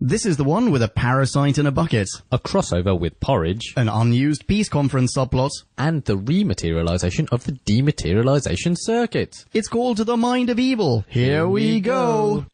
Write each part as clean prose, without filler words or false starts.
This is the one with a parasite in a bucket, a crossover with porridge, an unused peace conference subplot, and the rematerialization of the dematerialization circuit. It's called The Mind of Evil. Here we go.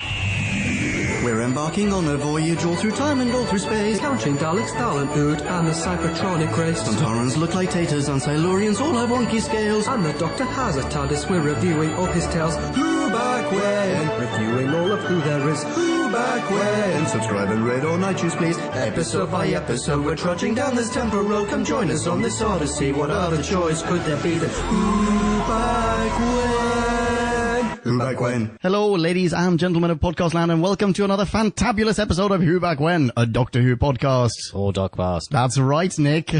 We're embarking on a voyage all through time and all through space, counting Daleks, Dalen, Ood, and the Cybertronic race. Santarans look like taters and Silurians all have wonky scales. And the Doctor has a TARDIS, we're reviewing all his tales. Who back when? Reviewing all of who there is. Who back when? Subscribe and rate on iTunes, please. Episode by episode, we're trudging down this temporal road. Come join us on this odyssey. What other choice could there be than Who back when? Who Back When? Hello, ladies and gentlemen of Podcast Land, and welcome to another fantabulous episode of Who Back When, a Doctor Who podcast. Or Docfast. That's right, Nick.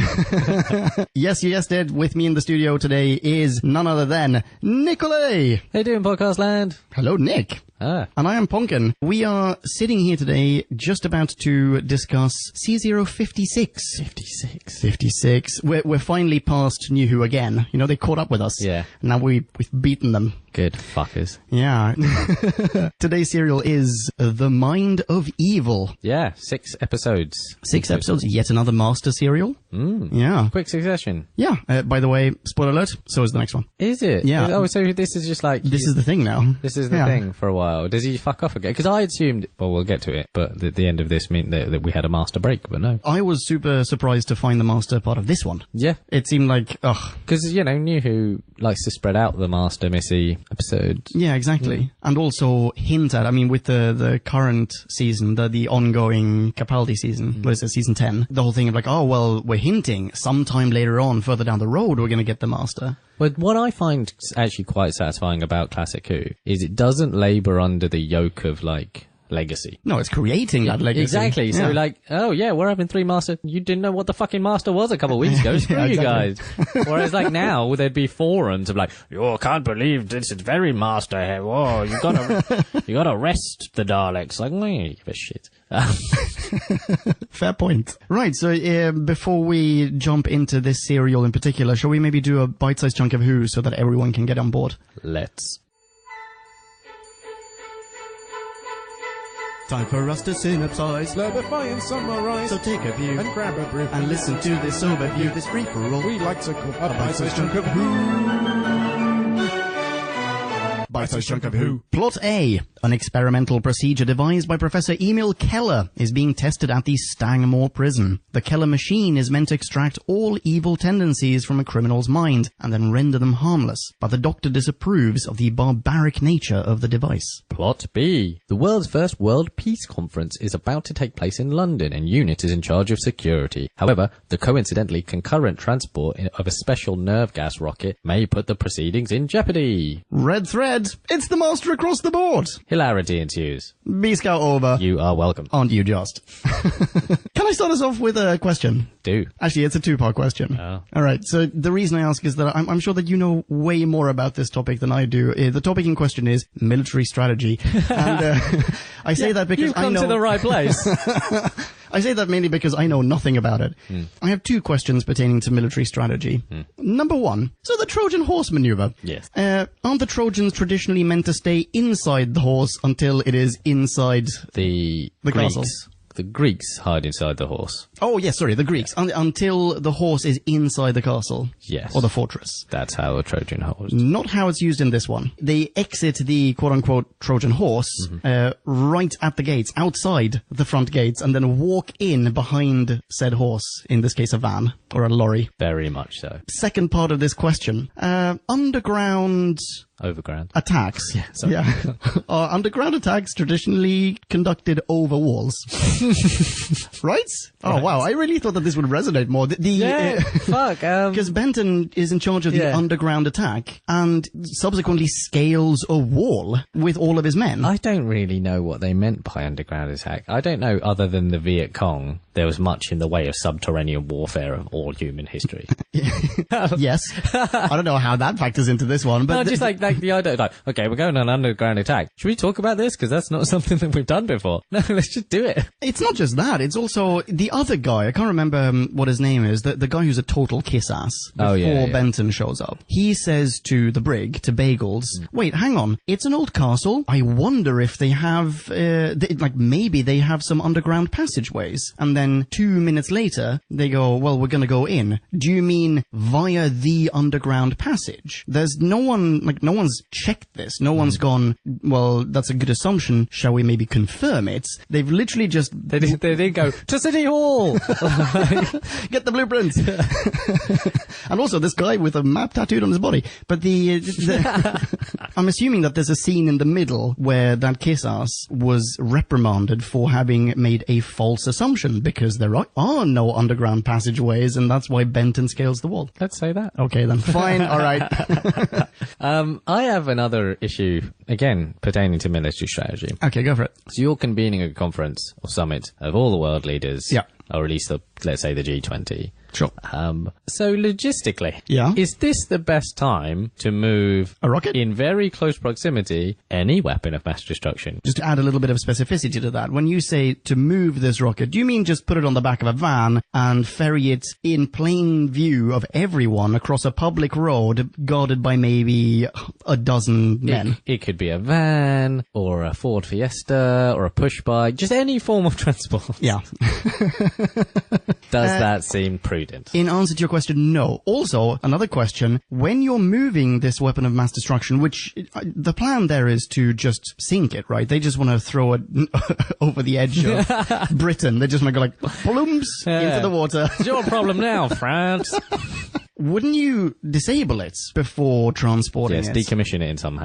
Yes, you guessed it. With me in the studio today is none other than Nicolay. How you doing, Podcast Land? Hello, Nick. And I am Ponkin. We are sitting here today just about to discuss C056. 56. We're finally past New Who again. You know, they caught up with us. Yeah. Now we've beaten them. Good fuckers. Yeah. Today's serial is The Mind of Evil. Yeah, 6 episodes. 6 episodes. Yet another master serial. Yeah. Quick succession. Yeah. By the way, spoiler alert, so is the next one. Is it? Yeah. Oh, so this is just like... This is the thing now. This is the thing for a while. Does he fuck off again? Because I assumed... Well, we'll get to it, but the end of this meant that we had a master break, but no. I was super surprised to find the master part of this one. Yeah. It seemed like, because, you know, New Who likes to spread out the master missy episodes. Yeah, exactly. And also hint at, I mean, with the current season, the ongoing Capaldi season, what is it, season 10, the whole thing of like, oh, well, we're hinting sometime later on, further down the road, we're going to get the master. But what I find actually quite satisfying about Classic Who is it doesn't labour under the yoke of, like, legacy. No, it's creating that legacy. Exactly. So, like, oh, yeah, we're having 3 masters. You didn't know what the fucking master was a couple of weeks ago. Screw you guys. Whereas, like, now, there'd be forums of like, oh, can't believe this is very master here. Whoa, you gotta rest the Daleks. Like, no, you give a shit. Fair point. Right, so before we jump into this serial in particular, shall we maybe do a bite-sized chunk of Who so that everyone can get on board? Let's. Time for us to synopsize, clarify and summarize. So take a view and grab a brew and listen to this overview, this free-for-all. We like to call a bite-sized chunk of Who. Bite-sized chunk of Who. Plot A. An experimental procedure devised by Professor Emil Keller is being tested at the Stangmore prison. The Keller machine is meant to extract all evil tendencies from a criminal's mind and then render them harmless, but the Doctor disapproves of the barbaric nature of the device. Plot B. The world's first World Peace Conference is about to take place in London and UNIT is in charge of security. However, the coincidentally concurrent transport of a special nerve gas rocket may put the proceedings in jeopardy. Red thread. It's the master across the board. Hilarity ensues. B-Scout over. You are welcome. Aren't you just? Can I start us off with a question? Do. Actually, it's a 2-part question. Oh. Alright, so the reason I ask is that I'm sure that you know way more about this topic than I do. The topic in question is military strategy. And I say that because I know... You've come to the right place. I say that mainly because I know nothing about it. I have 2 questions pertaining to military strategy. Number 1, so the Trojan horse maneuver. Yes. Aren't the Trojans traditionally meant to stay inside the horse until it is inside the castle? The Greeks hide inside the horse. Oh, yes, sorry, the Greeks. Until the horse is inside the castle. Yes. Or the fortress. That's how a Trojan horse. Not how it's used in this one. They exit the quote-unquote Trojan horse right at the gates, outside the front gates, and then walk in behind said horse, in this case a van or a lorry. Very much so. Second part of this question. Underground... Overground. Attacks. Yeah, sorry. Yeah. Are underground attacks traditionally conducted over walls? Right? Oh, wow. I really thought that this would resonate more. Fuck. Because Benton is in charge of the underground attack and subsequently scales a wall with all of his men. I don't really know what they meant by underground attack. I don't know, other than the Viet Cong, there was much in the way of subterranean warfare of all human history. Yes. I don't know how that factors into this one, but... No, just like like the idea, like, okay, we're going on an underground attack. Should we talk about this? Because that's not something that we've done before. No, let's just do it. It's not just that. It's also the other guy. I can't remember what his name is. The guy who's a total kiss ass before Benton shows up. He says to the brig, to Bagels, wait, hang on. It's an old castle. I wonder if they have, maybe they have some underground passageways. And then 2 minutes later, they go, well, we're going to go in. Do you mean via the underground passage? There's no one's checked this. No one's gone, well, that's a good assumption. Shall we maybe confirm it? They've literally just... They didn't go, to City Hall! Get the blueprints! And also this guy with a map tattooed on his body. But I'm assuming that there's a scene in the middle where that kiss-ass was reprimanded for having made a false assumption, because there are no underground passageways, and that's why Benton scales the wall. Let's say that. Okay, then. Fine. All right. I have another issue, again, pertaining to military strategy. Okay, go for it. So you're convening a conference or summit of all the world leaders. Yeah. Or at least, let's say, the G20. Sure. So logistically, yeah, is this the best time to move a rocket in very close proximity any weapon of mass destruction? Just to add a little bit of specificity to that, when you say to move this rocket, do you mean just put it on the back of a van and ferry it in plain view of everyone across a public road guarded by maybe a dozen men? It could be a van or a Ford Fiesta or a push bike, just any form of transport. Yeah. Does that seem prudent? In answer to your question, no. Also, another question, when you're moving this weapon of mass destruction, which the plan there is to just sink it, right? They just want to throw it over the edge of Britain. They just want to go like, plumps into the water. It's your problem now, France. Wouldn't you disable it before transporting it? Yes, decommission it in some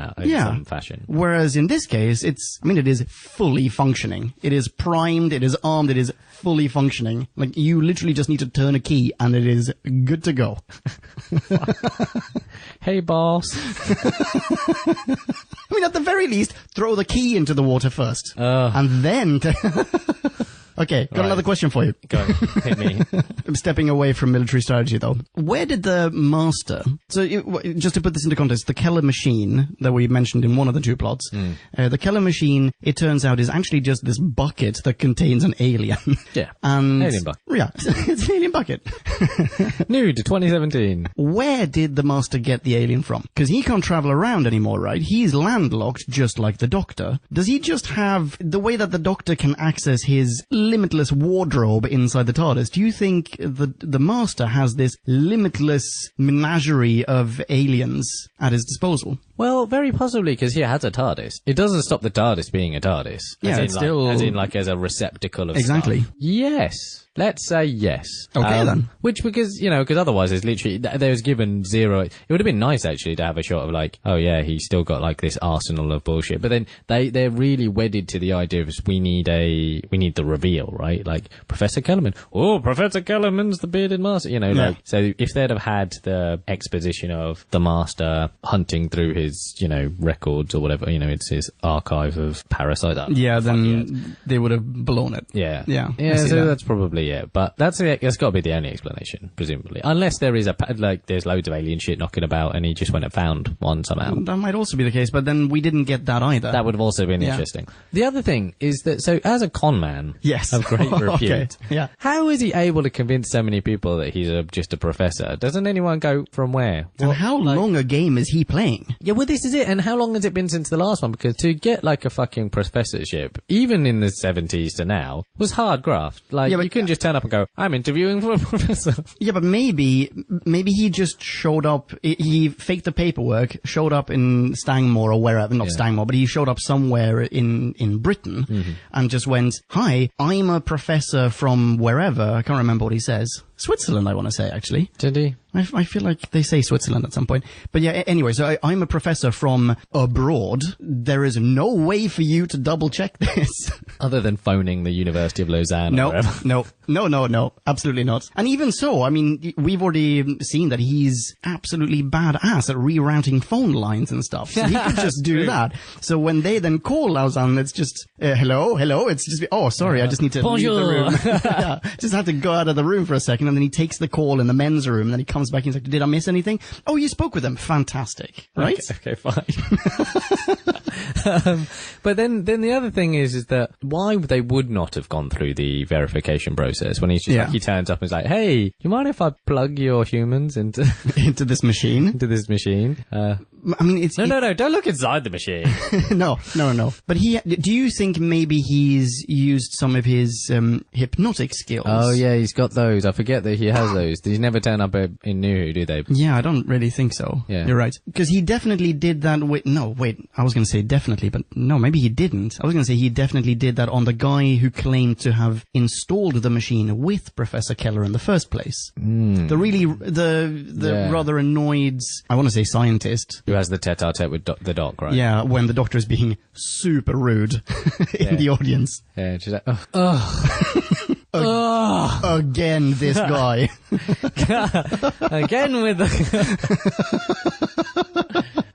fashion. Whereas in this case, it is fully functioning. It is primed, it is armed, it is fully functioning. Like, you literally just need to turn a key and it is good to go. Hey, boss. I mean, at the very least, throw the key into the water first. And then... Okay, got another question for you. Go, hit me. I'm stepping away from military strategy, though. Where did the master... So, just to put this into context, the Keller machine that we mentioned in one of the two plots, the Keller machine, it turns out, is actually just this bucket that contains an alien. Yeah, and alien bucket. Yeah, it's an alien bucket. New to 2017. Where did the master get the alien from? Because he can't travel around anymore, right? He's landlocked, just like the Doctor. Does he just have... The way that the Doctor can access his limitless wardrobe inside the TARDIS, do you think the Master has this limitless menagerie of aliens at his disposal? Well, very possibly, because he has a TARDIS. It doesn't stop the TARDIS being a TARDIS. Yeah, it's still... As a receptacle of exactly. stuff. Yes. Let's say yes. Okay, then. Which, because otherwise it's literally, there's given zero. It would have been nice, actually, to have a shot of like, oh yeah, he's still got like this arsenal of bullshit. But then they're really wedded to the idea of we need the reveal, right? Like, Professor Kellerman. Oh, Professor Kellerman's the bearded master, like, so if they'd have had the exposition of the master hunting through his, records or whatever, it's his archive of parasites. Then they would have blown it. Yeah. Yeah. So that's probably it. But that's got to be the only explanation, presumably. Unless there is there's loads of alien shit knocking about and he just went and found one somehow. That might also be the case, but then we didn't get that either. That would have also been interesting. The other thing is that, so as a con man of great repute, how is he able to convince so many people that he's just a professor? Doesn't anyone go, from where? And how long a game is he playing? Yeah, well, this is it. And how long has it been since the last one? Because to get like a fucking professorship, even in the 70s to now, was hard graft. Like, you couldn't just turn up and go, I'm interviewing for a professor. Yeah, but maybe he just showed up, he faked the paperwork, showed up in Stangmore or wherever, not Stangmore, but he showed up somewhere in Britain and just went, hi, I'm a professor from wherever. I can't remember what he says. Switzerland, I want to say, actually. Did he? I feel like they say Switzerland at some point. But yeah, anyway, so I'm a professor from abroad. There is no way for you to double check this. Other than phoning the University of Lausanne. No, absolutely not. And even so, I mean, we've already seen that he's absolutely badass at rerouting phone lines and stuff. So he could just do that. So when they then call Lausanne, it's just, hello, it's just, oh, sorry, I just need to leave the room. Just have to go out of the room for a second, and then he takes the call in the men's room, and then he comes comes back and he's like, did I miss anything? Oh, you spoke with them. Fantastic. Right? Okay, fine. But then the other thing is that why they would not have gone through the verification process when he's just like, he turns up and is like, hey, you mind if I plug your humans into into this machine? into this machine? I mean, it's... No, don't look inside the machine. No. But do you think maybe he's used some of his hypnotic skills? Oh, yeah, he's got those. I forget that he has those. These never turn up in New Who, do they? Yeah, I don't really think so. Yeah. You're right. Because he definitely did that with... No, wait. I was going to say definitely, but no, maybe he didn't. I was going to say he definitely did that on the guy who claimed to have installed the machine with Professor Keller in the first place. The rather annoyed, I want to say scientist. Who has the tete-a-tete with the doc, right? Yeah, when the doctor is being super rude in the audience. Yeah, she's like, Again, this guy. Again with the...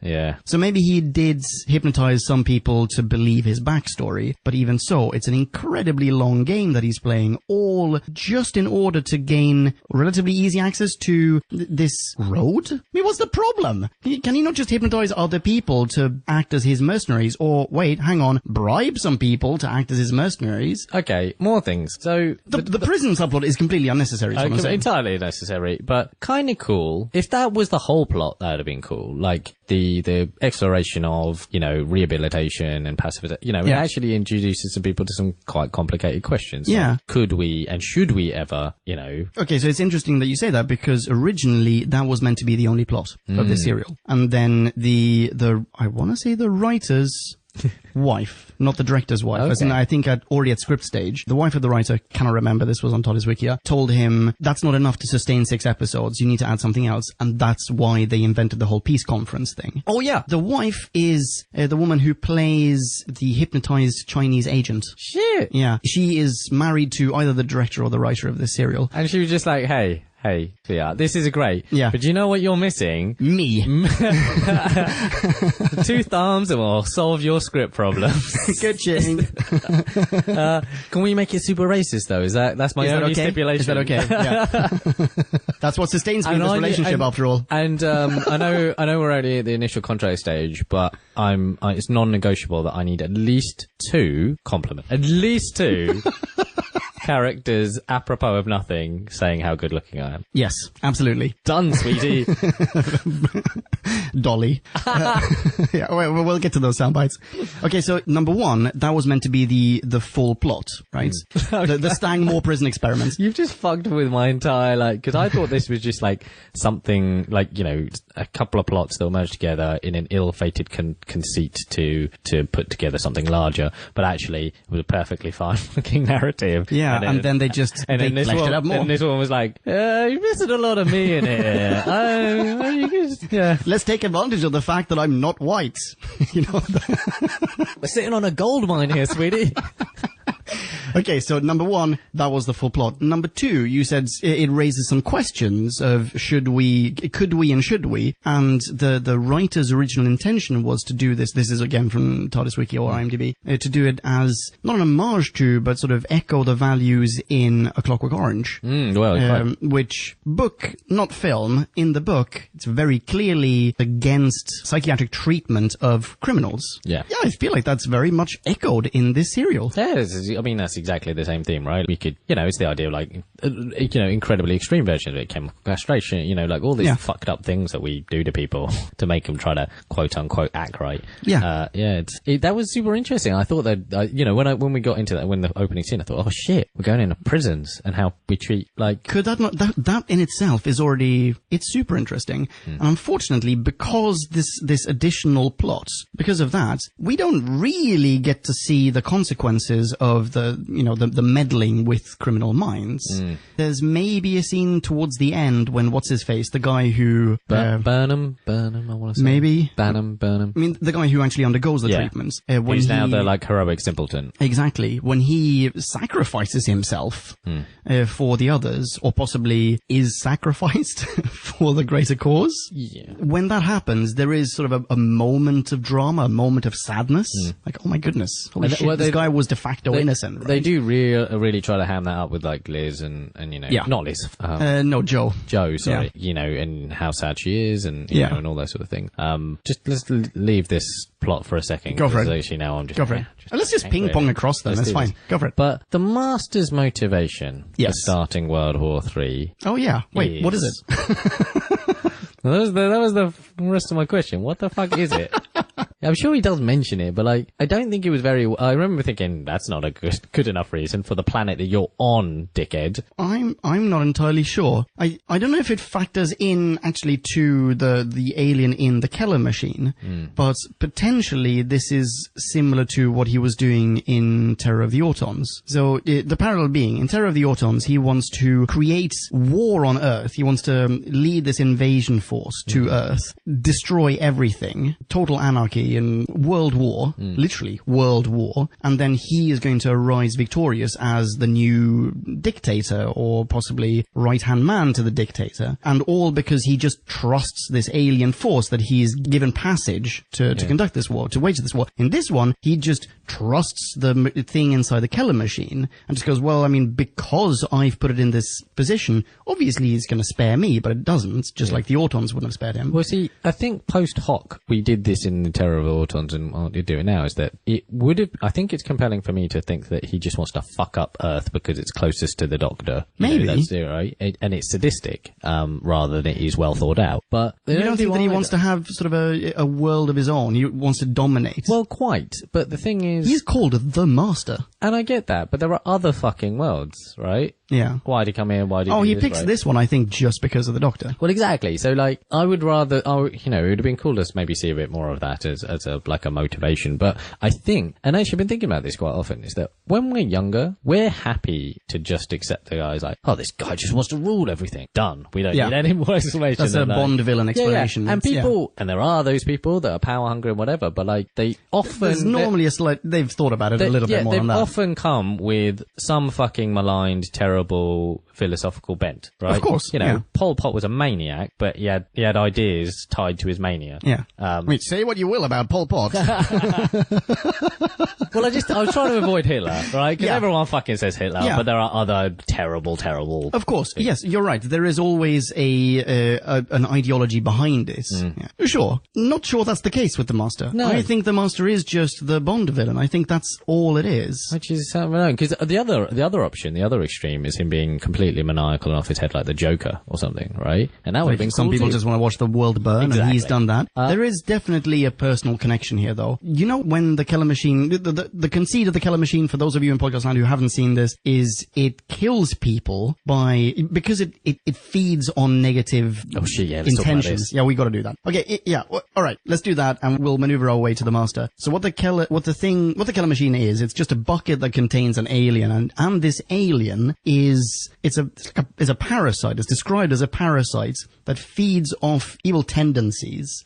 Yeah. So maybe he did hypnotize some people to believe his backstory, but even so, it's an incredibly long game that he's playing, all just in order to gain relatively easy access to this road? I mean, what's the problem? Can he not just hypnotize other people to act as his mercenaries? Or, wait, hang on, bribe some people to act as his mercenaries? Okay, more things. So... The prison subplot is completely unnecessary, is what I'm saying. Entirely unnecessary, but kind of cool. If that was the whole plot, that would have been cool. Like, the exploration of, rehabilitation and passive, it actually introduces some people to some quite complicated questions. Yeah. Like, could we and should we ever, Okay, so it's interesting that you say that because originally that was meant to be the only plot of this serial. And then I want to say the writer's wife, not the director's wife. Okay. As in, I think already at script stage, the wife of the writer, cannot remember, this was on Todd's Wikia, told him that's not enough to sustain 6 episodes, you need to add something else, and that's why they invented the whole peace conference thing. Oh yeah, the wife is the woman who plays the hypnotized Chinese agent. Shit. Yeah, she is married to either the director or the writer of this serial. And she was just like, hey, yeah, this is great. Yeah. But you know what you're missing? Me. 2 thumbs and we'll solve your script problems. Good ching. Can we make it super racist though? That's my only stipulation. Is that okay? Yeah. That's what sustains me in this relationship after all. And I know we're only at the initial contract stage, but it's non-negotiable that I need at least 2 characters apropos of nothing saying how good looking I am. Yes, absolutely. Done, sweetie. Dolly. Yeah, we'll get to those sound bites. Okay, so number 1, that was meant to be the full plot, right? The Stangmore prison experiment. You've just fucked with my entire, because I thought this was just something a couple of plots that were merged together in an ill-fated conceit to put together something larger, but actually it was a perfectly fine looking narrative. Yeah, and then they fleshed it up more. And this one was like, you're missing a lot of me in here. Yeah. Let's take advantage of the fact that I'm not white. We're sitting on a gold mine here, sweetie. Okay, so number 1, that was the full plot. Number 2, you said it raises some questions of could we, and should we? And the writer's original intention was to do this is again from TARDIS Wiki or IMDb, to do it as, not an homage to, but sort of echo the values in A Clockwork Orange. Which book, not film, in the book, it's very clearly against psychiatric treatment of criminals. Yeah. Yeah, I feel like that's very much echoed in this serial. Yeah, that's exactly the same theme, right? We could, it's the idea of incredibly extreme versions of it, chemical castration, all these fucked up things that we do to people to make them try to quote unquote act right. Yeah. That was super interesting. I thought that, when we got into that, when the opening scene, I thought, oh shit, we're going into prisons and how we treat, Could that not, that in itself is already, it's super interesting. And unfortunately, because this additional plot, because of that, we don't really get to see the consequences of the meddling with criminal minds. There's maybe a scene towards the end when what's-his-face, the guy who... Burnham, I want to say. Maybe. Burnham. I mean, the guy who actually undergoes the treatments. When he's now the, heroic simpleton. Exactly. When he sacrifices himself for the others, or possibly is sacrificed for the greater cause. Yeah. When that happens, there is sort of a moment of drama, a moment of sadness. Like, oh my goodness, holy shit, this guy was de facto innocent, right? they do really try to ham that up with like Liz and you know, not Liz, no, Joe, sorry, you know, and how sad she is and you know, and all that sort of thing. Just let's leave this plot for a second. Go for it. Actually, now I'm just go for it. Let's just ping pong across them. That's fine. Go for it. But the Master's motivation for starting World War III. Oh yeah. Wait, what is it? That was the rest of my question. What the fuck is it? I'm sure he does mention it, but like, I don't think it was very. I remember thinking that's not a good enough reason for the planet that you're on, dickhead. I'm not entirely sure. I don't know if it factors in actually to the alien in the Keller machine, but potentially this is similar to what he was doing in Terror of the Autons. So the parallel being in Terror of the Autons, he wants to create war on Earth. He wants to lead this invasion force to Earth, destroy everything, total anarchy and world war, literally world war, and then he is going to arise victorious as the new dictator or possibly right-hand man to the dictator, and all because he just trusts this alien force that he's given passage to conduct this war, to wage this war. In this one, he just trusts the thing inside the Keller machine and just goes, well, I mean, because I've put it in this position, obviously he's going to spare me, but it doesn't, just like the Autons wouldn't have spared him. Well, see, I think post hoc, we did this in the Terror of the Autons, and what you do it now is that it would have, I think it's compelling for me to think that he just wants to fuck up Earth because it's closest to the Doctor. Maybe. You know, that's it, right? And it's sadistic, rather than it is well thought out. But you don't think that he wants to have sort of a world of his own? He wants to dominate? Well, quite. But the thing is... He's called the Master. And I get that, but there are other fucking worlds, right? Yeah. Why did he come here? Why did he picks this one, I think, just because of the Doctor. Well, exactly. So, like, I would rather, you know, it would have been cool to maybe see a bit more of that as a motivation. But I think, and actually I've been thinking about this quite often, is that when we're younger, we're happy to just accept the guy's like, oh, this guy just wants to rule everything. Done. We don't need any more explanation. That's a Bond villain explanation. Yeah. And people, and there are those people that are power hungry and whatever, but like, they often... There's normally they've thought about it a little bit more than that. They've often come with some fucking maligned, terrible philosophical bent, right? Of course. You know, Pol Pot was a maniac, but he had ideas tied to his mania. Yeah. Wait, say what you will about Pol Pot. Well, I was trying to avoid Hitler, right? Because everyone fucking says Hitler, but there are other terrible... Of course, things. Yes, you're right. There is always an ideology behind it. Yeah. Sure. Not sure that's the case with the Master. No. I think the Master is just the Bond villain. I think that's all it is. Which is, I don't know, because the other option, the other extreme is him being completely maniacal and off his head like the Joker or something, right? And that would have been some people just want to watch the world burn, and he's done that. There is definitely a personal connection here, though. You know, when the Keller machine, the conceit of the Keller machine, for those of you in podcast land who haven't seen this, is it kills people because it feeds on negative intentions. Yeah, we got to do that. Okay, all right, let's do that, and we'll maneuver our way to the Master. So what the Keller machine is, it's just a bucket that contains an alien, and this alien is a parasite. It's described as a parasite that feeds off evil tendencies.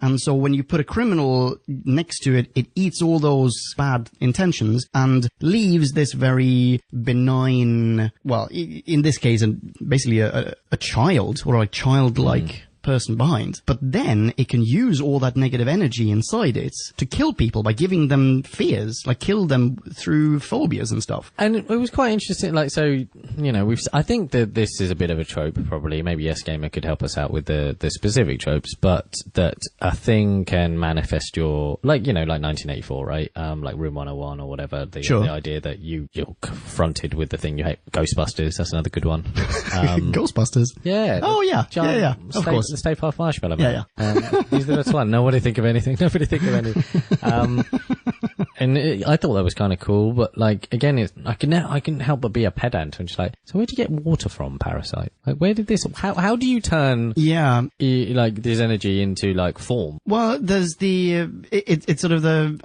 And so when you put a criminal next to it, it eats all those bad intentions and leaves this very benign, well, in this case, basically a child, or a childlike person behind. But then it can use all that negative energy inside it to kill people by giving them fears, like kill them through phobias and stuff. And it was quite interesting, like, so, you know, I think that this is a bit of a trope, probably. Maybe Yes Gamer could help us out with the specific tropes, but that a thing can manifest your, like, you know, like 1984, right? Like Room 101 or whatever. The idea that you're confronted with the thing you hate. Ghostbusters, that's another good one. Ghostbusters? Yeah. Oh, yeah. Yeah. Of course. The Stay Puft Marshmallow Man. Yeah. He's the best one. Nobody think of anything. And I thought that was kind of cool, but like, again, I couldn't help but be a pedant and just like, so where'd you get water from, Parasite? Like, where did this, how do you turn, like, this energy into, like, form? Well, there's it's sort of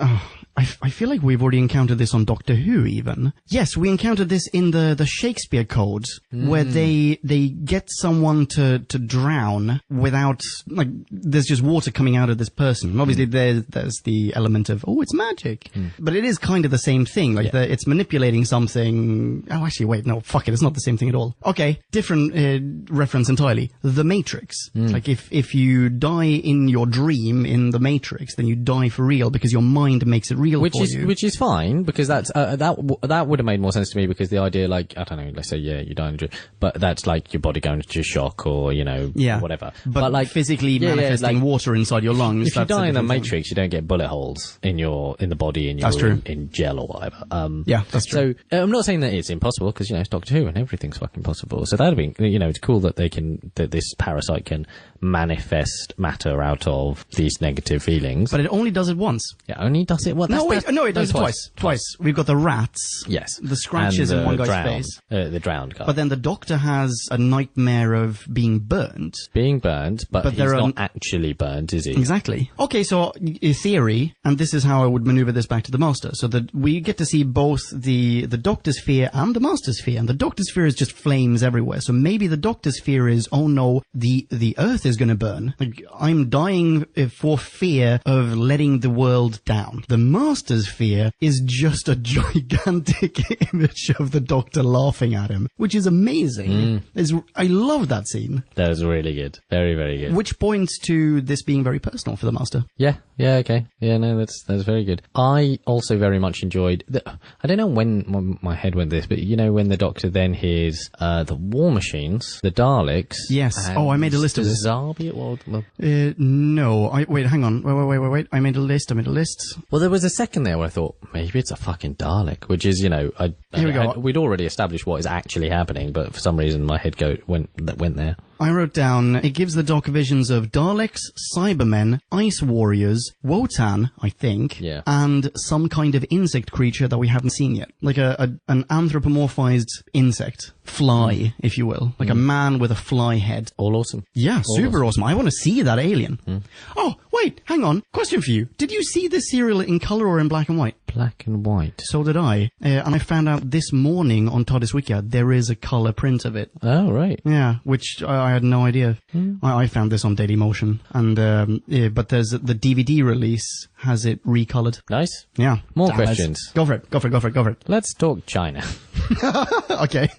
I feel like we've already encountered this on Doctor Who, even. Yes, we encountered this in the Shakespeare Code, where they get someone to drown without, like, there's just water coming out of this person. And obviously there's the element of, oh, it's magic. But it is kind of the same thing. Like, it's manipulating something. Oh, actually, wait, no, fuck it. It's not the same thing at all. Okay, different reference entirely. The Matrix. Like, if you die in your dream in the Matrix, then you die for real because your mind makes it real for you. Which is fine, because that's that would have made more sense to me, because the idea, like, I don't know, let's say, yeah, you die in a dream, but that's like your body going into shock, or, you know, whatever. But like physically manifesting water inside your lungs. If you die in the Matrix, you don't get bullet holes in the body, in gel or whatever. Yeah, that's true. So I'm not saying that it's impossible, because, you know, it's Doctor Who and everything's fucking possible. So that'd be, you know, it's cool that this parasite can manifest matter out of these negative feelings. But it only does it once. Yeah, only does it once. No, it does it twice. We've got the rats. Yes. The scratches in one guy's face. The drowned guy. But then the Doctor has a nightmare of being burnt. But he's not actually burnt, is he? Exactly. Okay, so in theory, and this is how I would maneuver this back to the Master, so that we get to see both the Doctor's fear and the Master's fear, and the Doctor's fear is just flames everywhere. So maybe the Doctor's fear is, oh no, the Earth is going to burn. Like, I'm dying for fear of letting the world down. The Master's fear is just a gigantic image of the Doctor laughing at him, which is amazing. I love that scene. That was really good. Very, very good. Which points to this being very personal for the Master. Yeah, okay. Yeah, no, that's very good. I also very much enjoyed I don't know when my head went this, but you know, when the Doctor then hears the war machines, the Daleks. Yes. Oh, I made a list of this. No. Wait, hang on. Wait. I made a list. Well, there was a second there where I thought, maybe it's a fucking Dalek, which is, you know, Here we go. We'd already established what is actually happening, but for some reason my head went there. I wrote down, it gives the Doctor visions of Daleks, Cybermen, Ice Warriors, Wotan, I think, and some kind of insect creature that we haven't seen yet. Like an anthropomorphized insect. Fly, if you will. Like a man with a fly head. All awesome. Yeah, super awesome. I want to see that alien. Oh, wait, hang on. Question for you. Did you see this serial in colour or in black and white? Black and white. So did I. And I found out this morning on TARDIS Wiki there is a colour print of it. Oh, right. Yeah, which I had no idea. I found this on Dailymotion. And, but there's the DVD release has it recoloured. Nice. Yeah. More questions. Go for it. Let's talk China. Okay.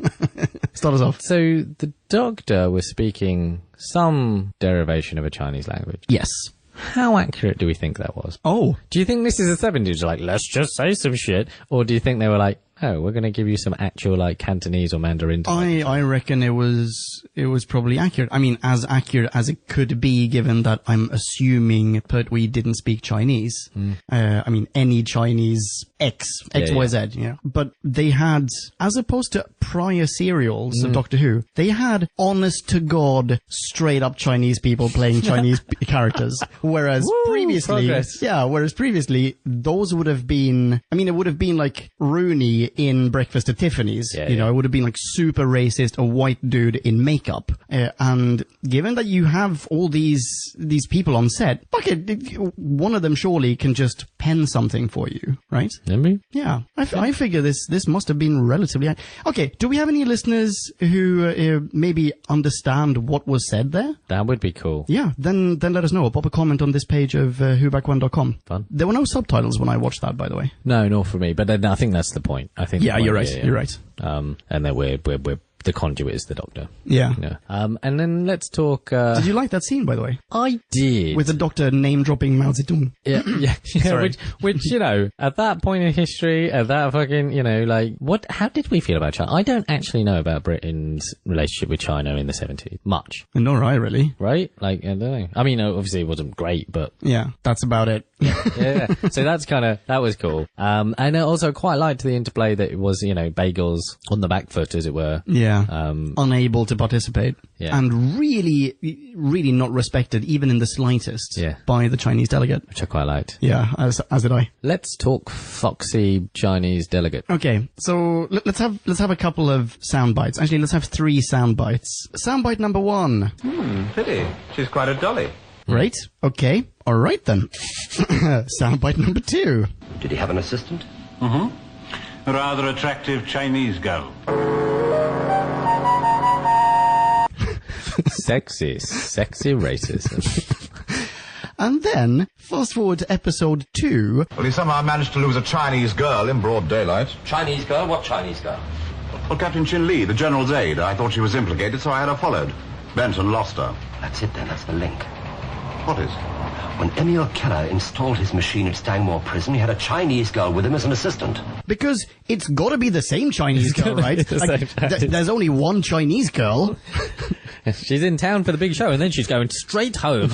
Start us off. So the Doctor was speaking some derivation of a Chinese language. Yes. How accurate do we think that was? Oh. Do you think this is the 70s? Like, let's just say some shit? Or do you think they were like, oh, we're going to give you some actual, like, Cantonese or Mandarin? I reckon it was probably accurate. I mean, as accurate as it could be, given that I'm assuming Pertwee didn't speak Chinese. I mean, any Chinese XYZ, yeah. But they had, as opposed to prior serials of Doctor Who, they had honest-to-God, straight-up Chinese people playing Chinese characters. Whereas previously, those would have been, I mean, it would have been like Rooney in Breakfast at Tiffany's. It would have been like super racist, a white dude in makeup. And given that you have all these people on set, fuck it, one of them surely can just pen something for you, right? Maybe? Yeah. I figure this must have been relatively... Okay, do we have any listeners who maybe understand what was said there? That would be cool. Yeah, then let us know. Pop a comment on this page of whoback1.com. Fun. There were no subtitles when I watched that, by the way. No, not for me. But I think that's the point. I think. Yeah, you're right. You're right. And then we're the conduit is the Doctor. Yeah. And then let's talk... Did you like that scene, by the way? I did. With the Doctor name-dropping Mao Zedong. Yeah. Sorry. Which, you know, at that point in history, at that fucking, you know, like, how did we feel about China? I don't actually know about Britain's relationship with China in the 70s. Much. Nor I, really. Right? Like, I don't know. I mean, obviously it wasn't great, but... Yeah, that's about it. Yeah. So that was cool. And I also quite liked the interplay that it was, you know, bagels on the back foot, as it were. Yeah. Unable to participate. Yeah. And really, really not respected, even in the slightest, by the Chinese delegate. Which I quite liked. Yeah, as did I. Let's talk foxy Chinese delegate. Okay, so let's have a couple of sound bites. Actually, let's have 3 sound bites. Soundbite number 1. Pity. She's quite a dolly. Great. Okay. All right then. Soundbite number 2. Did he have an assistant? A rather attractive Chinese girl. Sexy racism. And then, fast forward to episode 2. Well, he somehow managed to lose a Chinese girl in broad daylight. Chinese girl? What Chinese girl? Well, Captain Chin Lee, the General's aide. I thought she was implicated, so I had her followed. Benton lost her. That's it then, that's the link. What is? When Emil Keller installed his machine at Stangmore Prison, he had a Chinese girl with him as an assistant. Because it's got to be the same Chinese girl, right? The same Chinese. There's only one Chinese girl. She's in town for the big show, and then she's going straight home.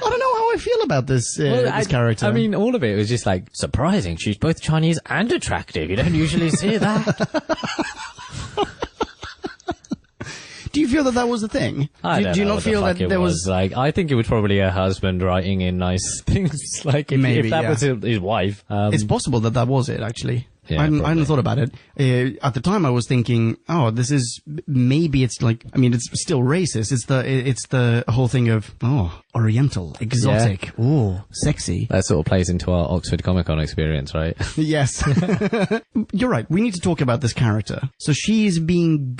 I don't know how I feel about this this character. I mean, all of it was just like surprising. She's both Chinese and attractive. You don't usually see that. Do you feel that was the thing? Do you not feel that there was like? I think it was probably her husband writing in nice things. Like if that was his wife, it's possible that was it actually. Yeah, I hadn't thought about it. At the time I was thinking, oh, this is, maybe it's like, I mean, it's still racist. It's the whole thing of, oh, oriental, exotic, oh, sexy. That sort of plays into our Oxford Comic Con experience, right? Yes. You're right. We need to talk about this character. So she's being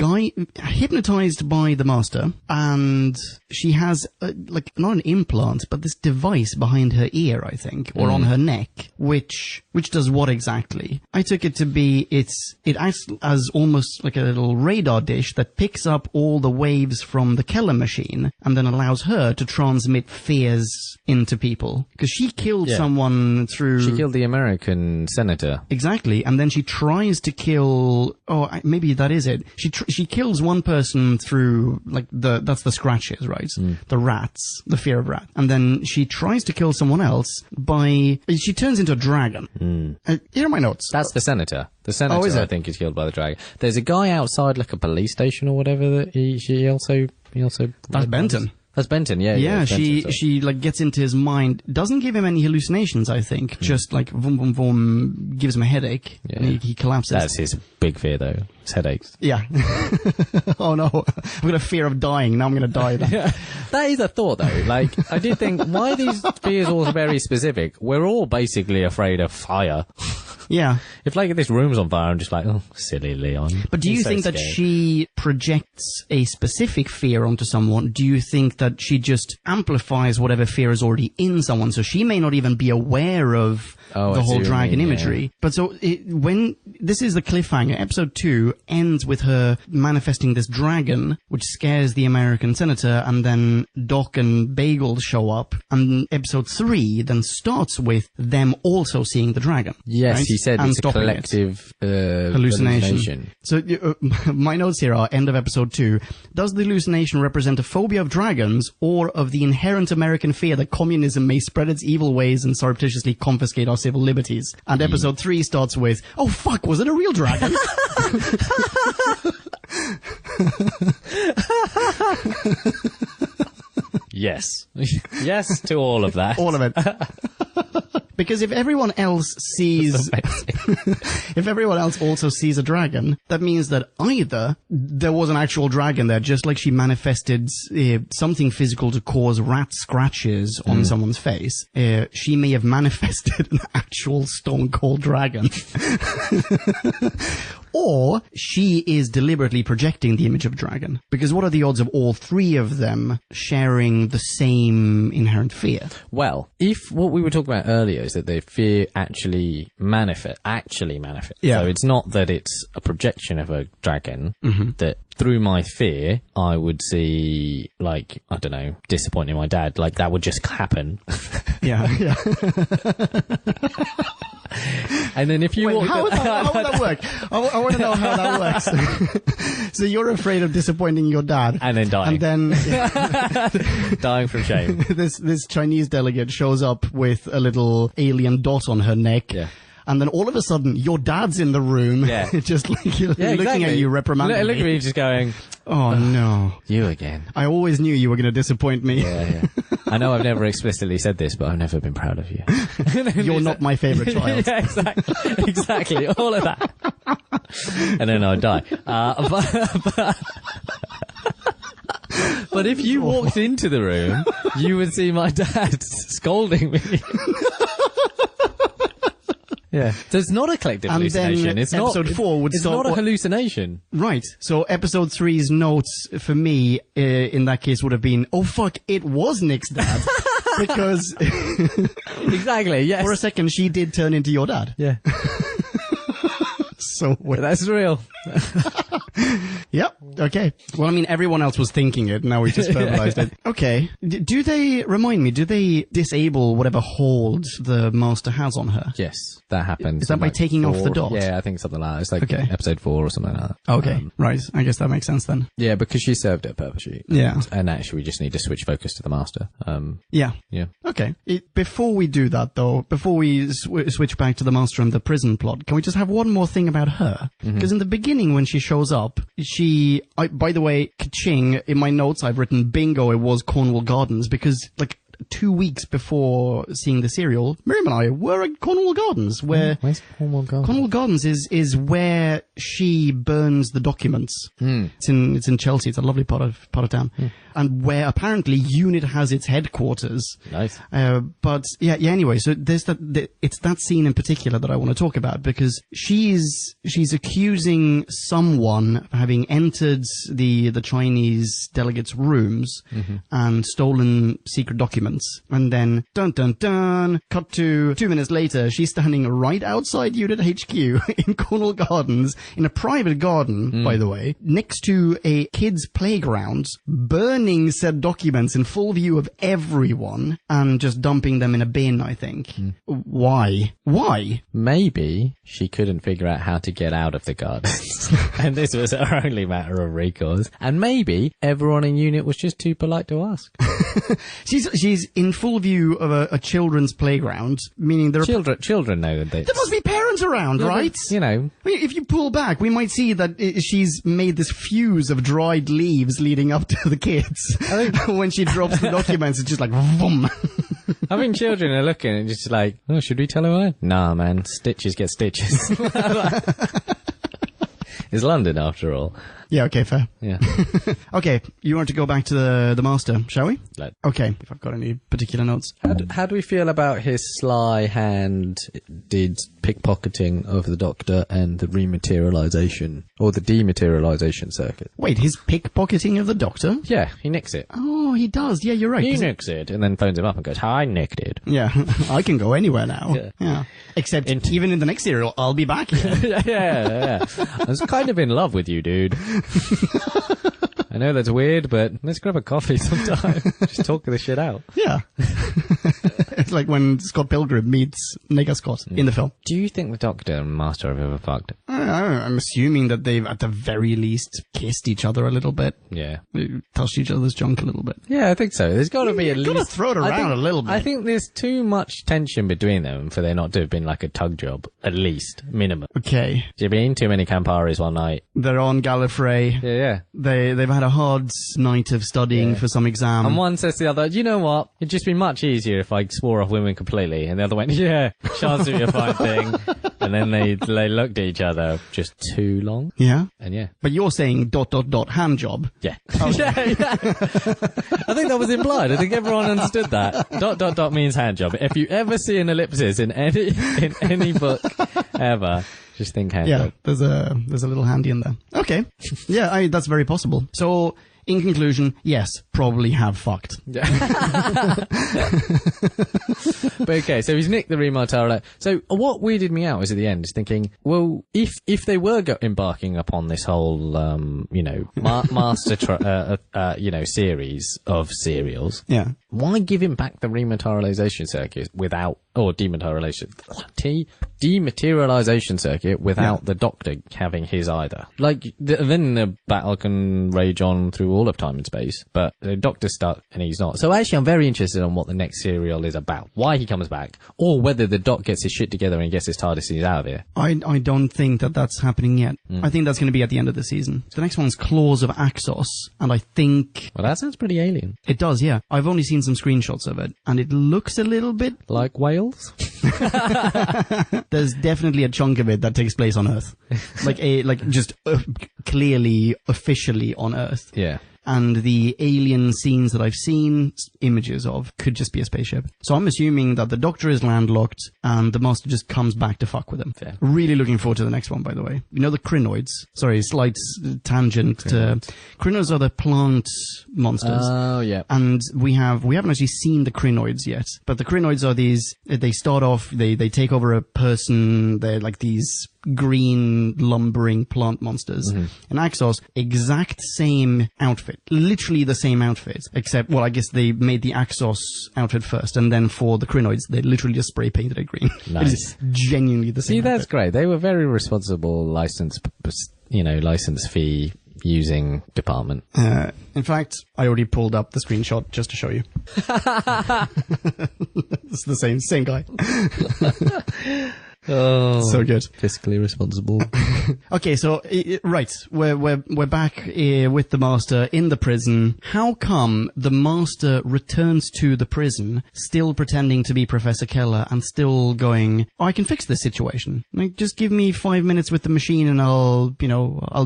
hypnotized by the master, and she has, like, not an implant, but this device behind her ear, I think, or on her neck, which does what exactly? I took it to be it acts as almost like a little radar dish that picks up all the waves from the Keller machine and then allows her to transmit fears into people. Because she killed someone through... She killed the American senator. Exactly, and then she tries to kill... Oh, maybe that is it. She kills one person through, like, that's the scratches, right? The rats, the fear of rats. And then she tries to kill someone else by... She turns into a dragon. Here are my notes. That's the senator. The senator, I think, is killed by the dragon. There's a guy outside, like a police station or whatever, that he also. That's Benton. That's Benton, yeah. Yeah, Benton, she like gets into his mind. Doesn't give him any hallucinations, I think. Just like vroom vroom vroom, gives him a headache. Yeah. And he collapses. That's his big fear, though. It's headaches. Yeah. Oh no, I've got a fear of dying. Now I'm going to die. Yeah. That is a thought, though. Like, I did think, why are these fears all very specific? We're all basically afraid of fire. Yeah. If, like, this room's on fire, I'm just like, oh, silly Leon. But do you think that she projects a specific fear onto someone? Do you think that she just amplifies whatever fear is already in someone? So she may not even be aware of the whole dragon imagery. Yeah. But so when this is the cliffhanger, episode 2 ends with her manifesting this dragon, which scares the American senator, and then Doc and Bagel show up, and episode 3 then starts with them also seeing the dragon. Yes, right? He said and it's a collective hallucination. So my notes here are end of episode 2. Does the hallucination represent a phobia of dragons or of the inherent American fear that communism may spread its evil ways and surreptitiously confiscate our civil liberties? And episode 3 starts with, oh fuck, was it a real dragon? Yes. Yes to all of that. All of it. Because if everyone else sees, if everyone else also sees a dragon, that means that either there was an actual dragon there, just like she manifested something physical to cause rat scratches on someone's face. She may have manifested an actual stone cold dragon. Or she is deliberately projecting the image of a dragon. Because what are the odds of all three of them sharing the same inherent fear? Well, if what we were talking about earlier is that the fear actually manifest. Yeah. So it's not that it's a projection of a dragon, that through my fear, I would see, like, I don't know, disappointing my dad. Like, that would just happen. Yeah. And then if you walk... How would that work? I want to know how that works. So you're afraid of disappointing your dad. And then dying. And then... dying from shame. This Chinese delegate shows up with a little alien dot on her neck. Yeah. And then all of a sudden, your dad's in the room. Yeah. Just like looking at you reprimanding Look at me just going... Oh, no. You again. I always knew you were going to disappoint me. Yeah. I know I've never explicitly said this, but I've never been proud of you. You're not my favourite child. Yeah, exactly. All of that. And then I'd die. But if you walked into the room, you would see my dad scolding me. Yeah. So it's not a collective hallucination. It's not episode 4 would It's start not a hallucination. Right. So episode 3's notes for me in that case would have been, oh fuck, it was Nick's dad. Because exactly, yes. For a second she did turn into your dad. Yeah. So weird. That's real. Yep. Okay. Well, I mean, everyone else was thinking it. Now we just verbalized it. Okay. Do they disable whatever hold the master has on her? Yes, that happens. Is that by taking off the dot? Yeah, I think something like that. It's like episode 4 or something like that. Okay. Right. I guess that makes sense then. Yeah, because she served her purpose. Yeah. And actually, we just need to switch focus to the master. Yeah. Yeah. Okay. Before we do that, though, before we switch back to the master and the prison plot, can we just have one more thing about her? Because in the beginning, when she shows up, by the way, ka-ching, in my notes, I've written bingo, it was Cornwall Gardens, because, like, 2 weeks before seeing the serial, Miriam and I were at Cornwall Gardens, where... Where's Cornwall Gardens? Cornwall Gardens is where she burns the documents. It's in Chelsea. It's a lovely part of town. And where apparently UNIT has its headquarters. Nice. But yeah, anyway, so there's it's that scene in particular that I want to talk about, because she's accusing someone of having entered the Chinese delegates' rooms and stolen secret documents. And then, dun dun dun, cut to 2 minutes later, she's standing right outside UNIT HQ in Cornwall Gardens, in a private garden, by the way, next to a kid's playground, burning said documents in full view of everyone and just dumping them in a bin, I think. Why? Maybe she couldn't figure out how to get out of the gardens. And this was her only matter of recourse. And maybe everyone in UNIT was just too polite to ask. She's in full view of a children's playground, meaning there are... Children know that they... There must be parents around, right? You know... I mean, if you pull back, we might see that she's made this fuse of dried leaves leading up to the kids. I think when she drops the documents, it's just like, boom. I think children are looking and just like, oh, should we tell her why? Nah, man, stitches get stitches. It's London, after all. Yeah, okay, fair. Yeah. Okay, you want to go back to the master, shall we? Okay. If I've got any particular notes. How do we feel about his sly handed pickpocketing of the doctor and the rematerialization, or the dematerialization circuit? Wait, his pickpocketing of the doctor? Yeah, he nicks it. Oh, he does. Yeah, you're right. He nicks it and then phones him up and goes, I nicked it. Yeah, I can go anywhere now. Yeah. Except even in the next serial, I'll be back here. yeah. I was kind of in love with you, dude. I know that's weird, but let's grab a coffee sometime. Just talk this shit out. Yeah. It's like when Scott Pilgrim meets Nigger Scott in the film. Do you think the Doctor and Master have ever fucked? I'm assuming that they've, at the very least, kissed each other a little bit. Yeah. Touched each other's junk a little bit. Yeah, I think so. There's got to be at least... Got to throw it around a little bit. I think there's too much tension between them for there not to have been like a tug job, at least, minimum. Okay. Do you mean too many Camparis one night? They're on Gallifrey. Yeah. They've had a hard night of studying for some exam. And one says to the other, you know what? It'd just be much easier if I swore off women completely. And the other went, yeah, chance to be a fine thing. And then they looked at each other just too long. And yeah. But you're saying ... hand job. Yeah. Okay. yeah. I think that was implied. I think everyone understood that. ... means hand job. If you ever see an ellipsis in any book ever, just think hand job. There's a little handy in there. Okay. Yeah, that's very possible. So, in conclusion, yes, probably have fucked. But okay, so he's nicked the rematerializer. So what weirded me out is at the end is thinking, well, if they were embarking upon this whole, master, series of serials, why give him back the rematerialization circuit dematerialization circuit without the Doctor having his either? Like, then the battle can rage on through all of time and space, but the Doctor's stuck and he's not. So actually, I'm very interested on what the next serial is about, why he comes back, or whether the Doc gets his shit together and he gets his TARDIS and he's out of here. I don't think that's happening yet. I think that's going to be at the end of the season. So the next one's Claws of Axos, and I think... Well, that sounds pretty alien. It does, yeah. I've only seen some screenshots of it, and it looks a little bit... Like whales? There's definitely a chunk of it that takes place on Earth. Clearly, officially on Earth. Yeah. And the alien scenes that I've seen images of could just be a spaceship. So I'm assuming that the Doctor is landlocked and the Master just comes back to fuck with him. Fair. Really looking forward to the next one, by the way. You know the Crinoids? Sorry, slight tangent to... Crinoids are the plant monsters. Oh, yeah. And we haven't actually seen the Crinoids yet. But the Crinoids are these... They start off... They take over a person. They're like these green lumbering plant monsters. And Axos, exact same outfit, literally the same outfit, except, well, I guess they made the Axos outfit first, and then for the Crinoids, they literally just spray painted it green. Nice. It is genuinely the same. See, that's outfit. great. They were very responsible license fee using department. In fact, I already pulled up the screenshot just to show you. It's the same guy. Oh, so good. Fiscally responsible. Okay, so right, we're back with the Master in the prison. How come the Master returns to the prison, still pretending to be Professor Keller and still going, "Oh, I can fix this situation. Like, just give me 5 minutes with the machine and I'll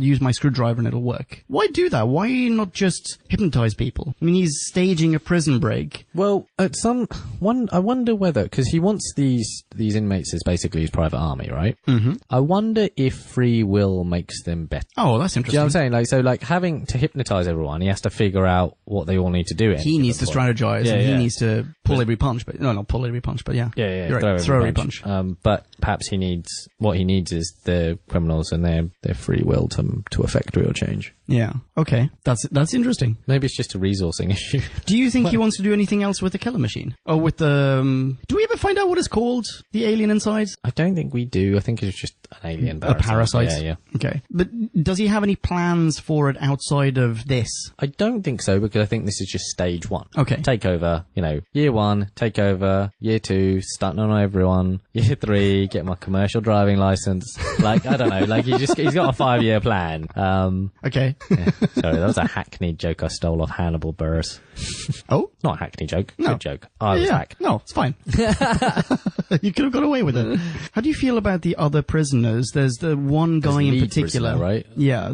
use my screwdriver and it'll work." Why do that? Why not just hypnotize people? I mean, he's staging a prison break. Well, I wonder whether, because he wants these inmates as basically his private army, right? Mm-hmm. I wonder if free will makes them better. Oh, that's Do interesting. you know what I'm saying? Like having to hypnotize everyone, he has to figure out what they all need to do. He needs to strategize, and he needs to pull every punch. But not pull every punch, but yeah. You're right. Throw every punch. But perhaps he needs is the criminals and their free will to affect real change. Yeah. Okay. That's interesting. Maybe it's just a resourcing issue. Do you think he wants to do anything else with the Keller machine? Or with the... do we ever find out what it's called? The alien inside? I don't think we do. I think it's just an alien parasite. A parasite? Yeah. Okay. But does he have any plans for it outside of this? I don't think so, because I think this is just stage 1. Okay. Takeover, year 1, takeover, year 2, starting on everyone, year 3, get my commercial driving license. Like, I don't know, like he's got a 5-year plan. Okay. Yeah. Sorry, that was a hackneyed joke I stole off Hannibal Buress. Oh? Not a hackneyed joke. No. Good joke. I was hack. No, it's fine. You could have got away with it. How do you feel about the other prisoners? There's the one guy in lead particular, prisoner, right? Yeah.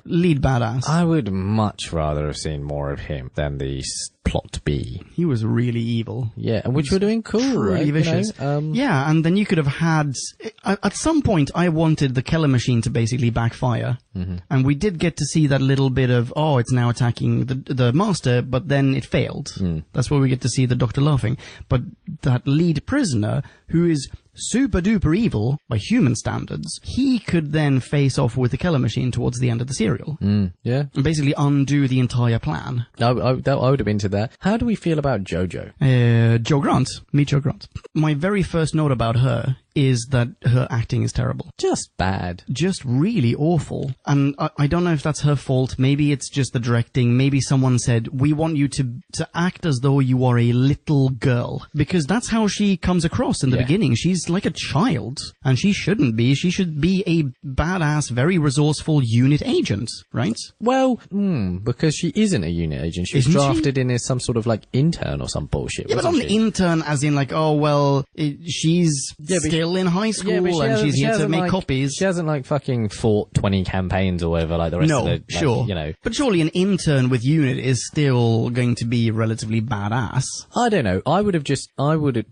Lead badass. I would much rather have seen more of him than the plot B. He was really evil. Yeah, which were doing cool, Truly right? vicious. Yeah, and then you could have had... At some point, I wanted the Keller machine to basically backfire. Mm-hmm. And we did get to see that little bit of, it's now attacking the Master, but then it failed. That's where we get to see the Doctor laughing. But that lead prisoner, who is super duper evil by human standards, he could then face off with the Keller machine towards the end of the serial. Yeah. And basically undo the entire plan. I would have been to that. How do we feel about Jojo? Jo Grant. Meet Jo Grant. My very first note about her is that her acting is terrible. Just bad. Just really awful. And I don't know if that's her fault. Maybe it's just the directing. Maybe someone said, we want you to act as though you are a little girl. Because that's how she comes across in the beginning. She's like a child. And she shouldn't be. She should be a badass, very resourceful unit agent, right? Well, because she isn't a unit agent. She was drafted in as some sort of like intern or some bullshit. Yeah, but not an intern as in like, she's still in high school and she's here to make copies. She hasn't like fucking fought 20 campaigns or whatever like the rest of the... sure. But surely an intern with unit is still going to be relatively badass. I don't know. I would have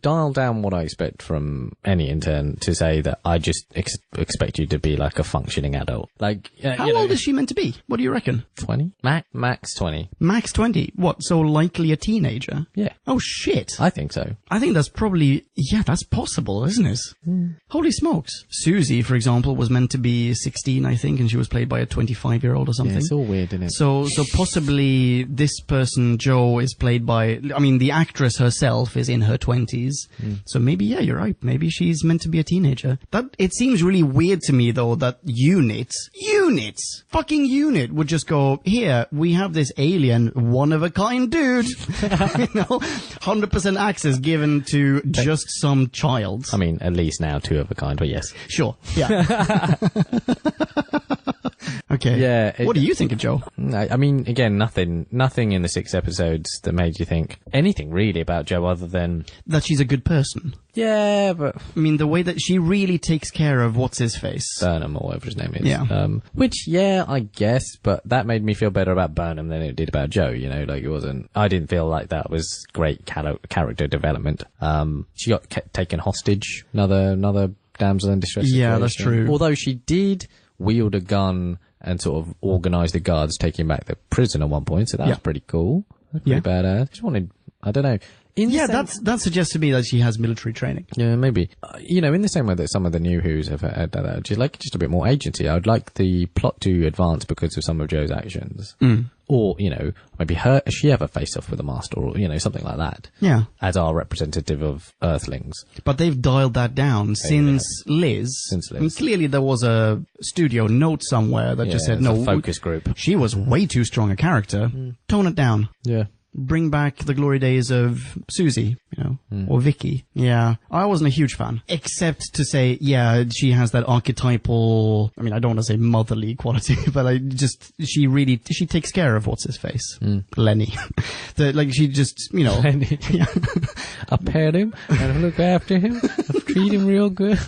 dialed down what I expect from any intern to say that I just expect you to be like a functioning adult. Like, how old is she meant to be? What do you reckon? 20? Max 20. Max 20? What, so likely a teenager? Yeah. Oh shit. I think so. I think that's probably... Yeah, that's possible, isn't it? Holy smokes. Susie, for example, was meant to be 16, I think, and she was played by a 25-year-old or something. Yeah, it's all weird, isn't it? So possibly this person, Jo, is played by... I mean, the actress herself is in her 20s. So maybe, you're right. Maybe she's meant to be a teenager. It seems really weird to me, though, that fucking Unit would just go, here, we have this alien, one-of-a-kind dude. 100% access given to just some child. I mean, at least now 2 of a kind, but yes. Sure, yeah. Okay. Yeah. What do you think of Jo? I mean, again, nothing in the 6 episodes that made you think anything really about Jo other than... That she's a good person. Yeah, but... I mean, the way that she really takes care of what's-his-face. Burnham, or whatever his name is. Yeah. Which, I guess, but that made me feel better about Burnham than it did about Jo, like it wasn't... I didn't feel like that was great character development. She got taken hostage, another damsel in distress. Yeah, that's true. Although she did wield a gun and sort of organise the guards taking back the prison at one point, so that was pretty cool. That's pretty badass. I just wanted... I don't know... that suggests to me that she has military training. Yeah, maybe. In the same way that some of the new Who's have had that, just a bit more agency. I would like the plot to advance because of some of Joe's actions. Or, maybe she have a face-off with the Master, or, something like that. Yeah. As our representative of Earthlings. But they've dialed that down since Liz. I mean, clearly there was a studio note somewhere that just said, no, focus group. She was way too strong a character. Tone it down. Yeah. Bring back the glory days of Susie, or Vicky. Yeah, I wasn't a huge fan. Except to say, yeah, she has that archetypal, I mean, I don't want to say motherly quality, but she takes care of what's-his-face. Lenny. She just, Lenny. Yeah. I pet him, and I look after him, I treat him real good.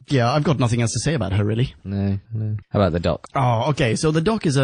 Yeah, I've got nothing else to say about her, really. No. How about the Doc? Oh, okay. So the Doc is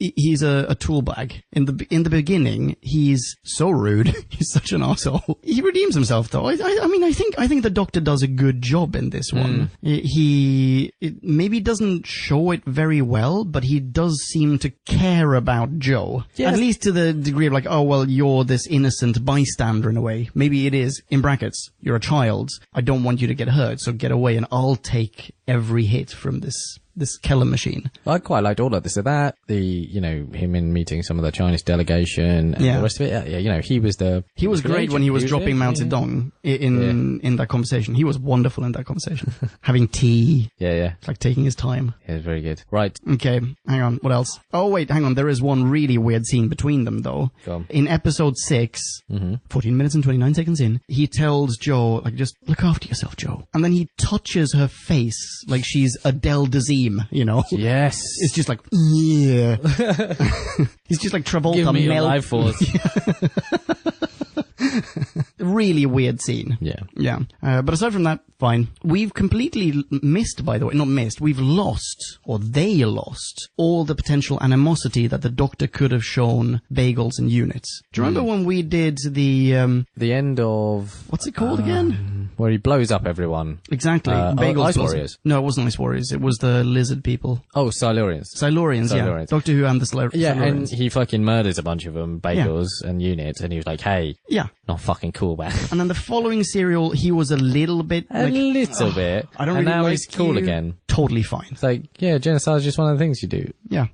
he's a tool bag. In the beginning, he's so rude. He's such an asshole. He redeems himself, though. I think the Doctor does a good job in this one. He maybe doesn't show it very well, but he does seem to care about Joe. Yes. At least to the degree of like, oh, well, you're this innocent bystander in a way. Maybe it is, in brackets, you're a child. I don't want you to get hurt, so get away and I'll take every hit from this Keller machine. I quite liked all of this. So that, him in meeting some of the Chinese delegation and the rest of it. Yeah, he was He was great when he was dropping Mao Zedong in that conversation. He was wonderful in that conversation. Having tea. Yeah. It's like taking his time. Yeah, very good. Right. Okay, hang on. What else? Oh, wait, hang on. There is one really weird scene between them, though. Go on. In episode 6, 14 minutes and 29 seconds in, he tells Joe, just look after yourself, Joe. And then he touches her face like she's Adele Dazeem. Yes. It's just like, yeah. He's just like Travolta. Give me your life force. Really weird scene. Yeah. But aside from that, fine. We've completely missed, by the way, not missed, we've lost, or they lost, all the potential animosity that the Doctor could have shown Bagels and Units. Do you remember when we did the end of... What's it called again? Where he blows up everyone. Exactly. Bagels Ice Warriors. No, it wasn't Ice Warriors. It was the lizard people. Oh, Silurians. Yeah. Doctor Who and the Silurians. Yeah, and he fucking murders a bunch of them, Bagels and Units, and he was like, hey, not fucking cool, man. And then the following serial, he was a little bit... a little bit. I don't and really now like he's cool again. Totally fine. It's like, yeah, genocide is just one of the things you do. Yeah.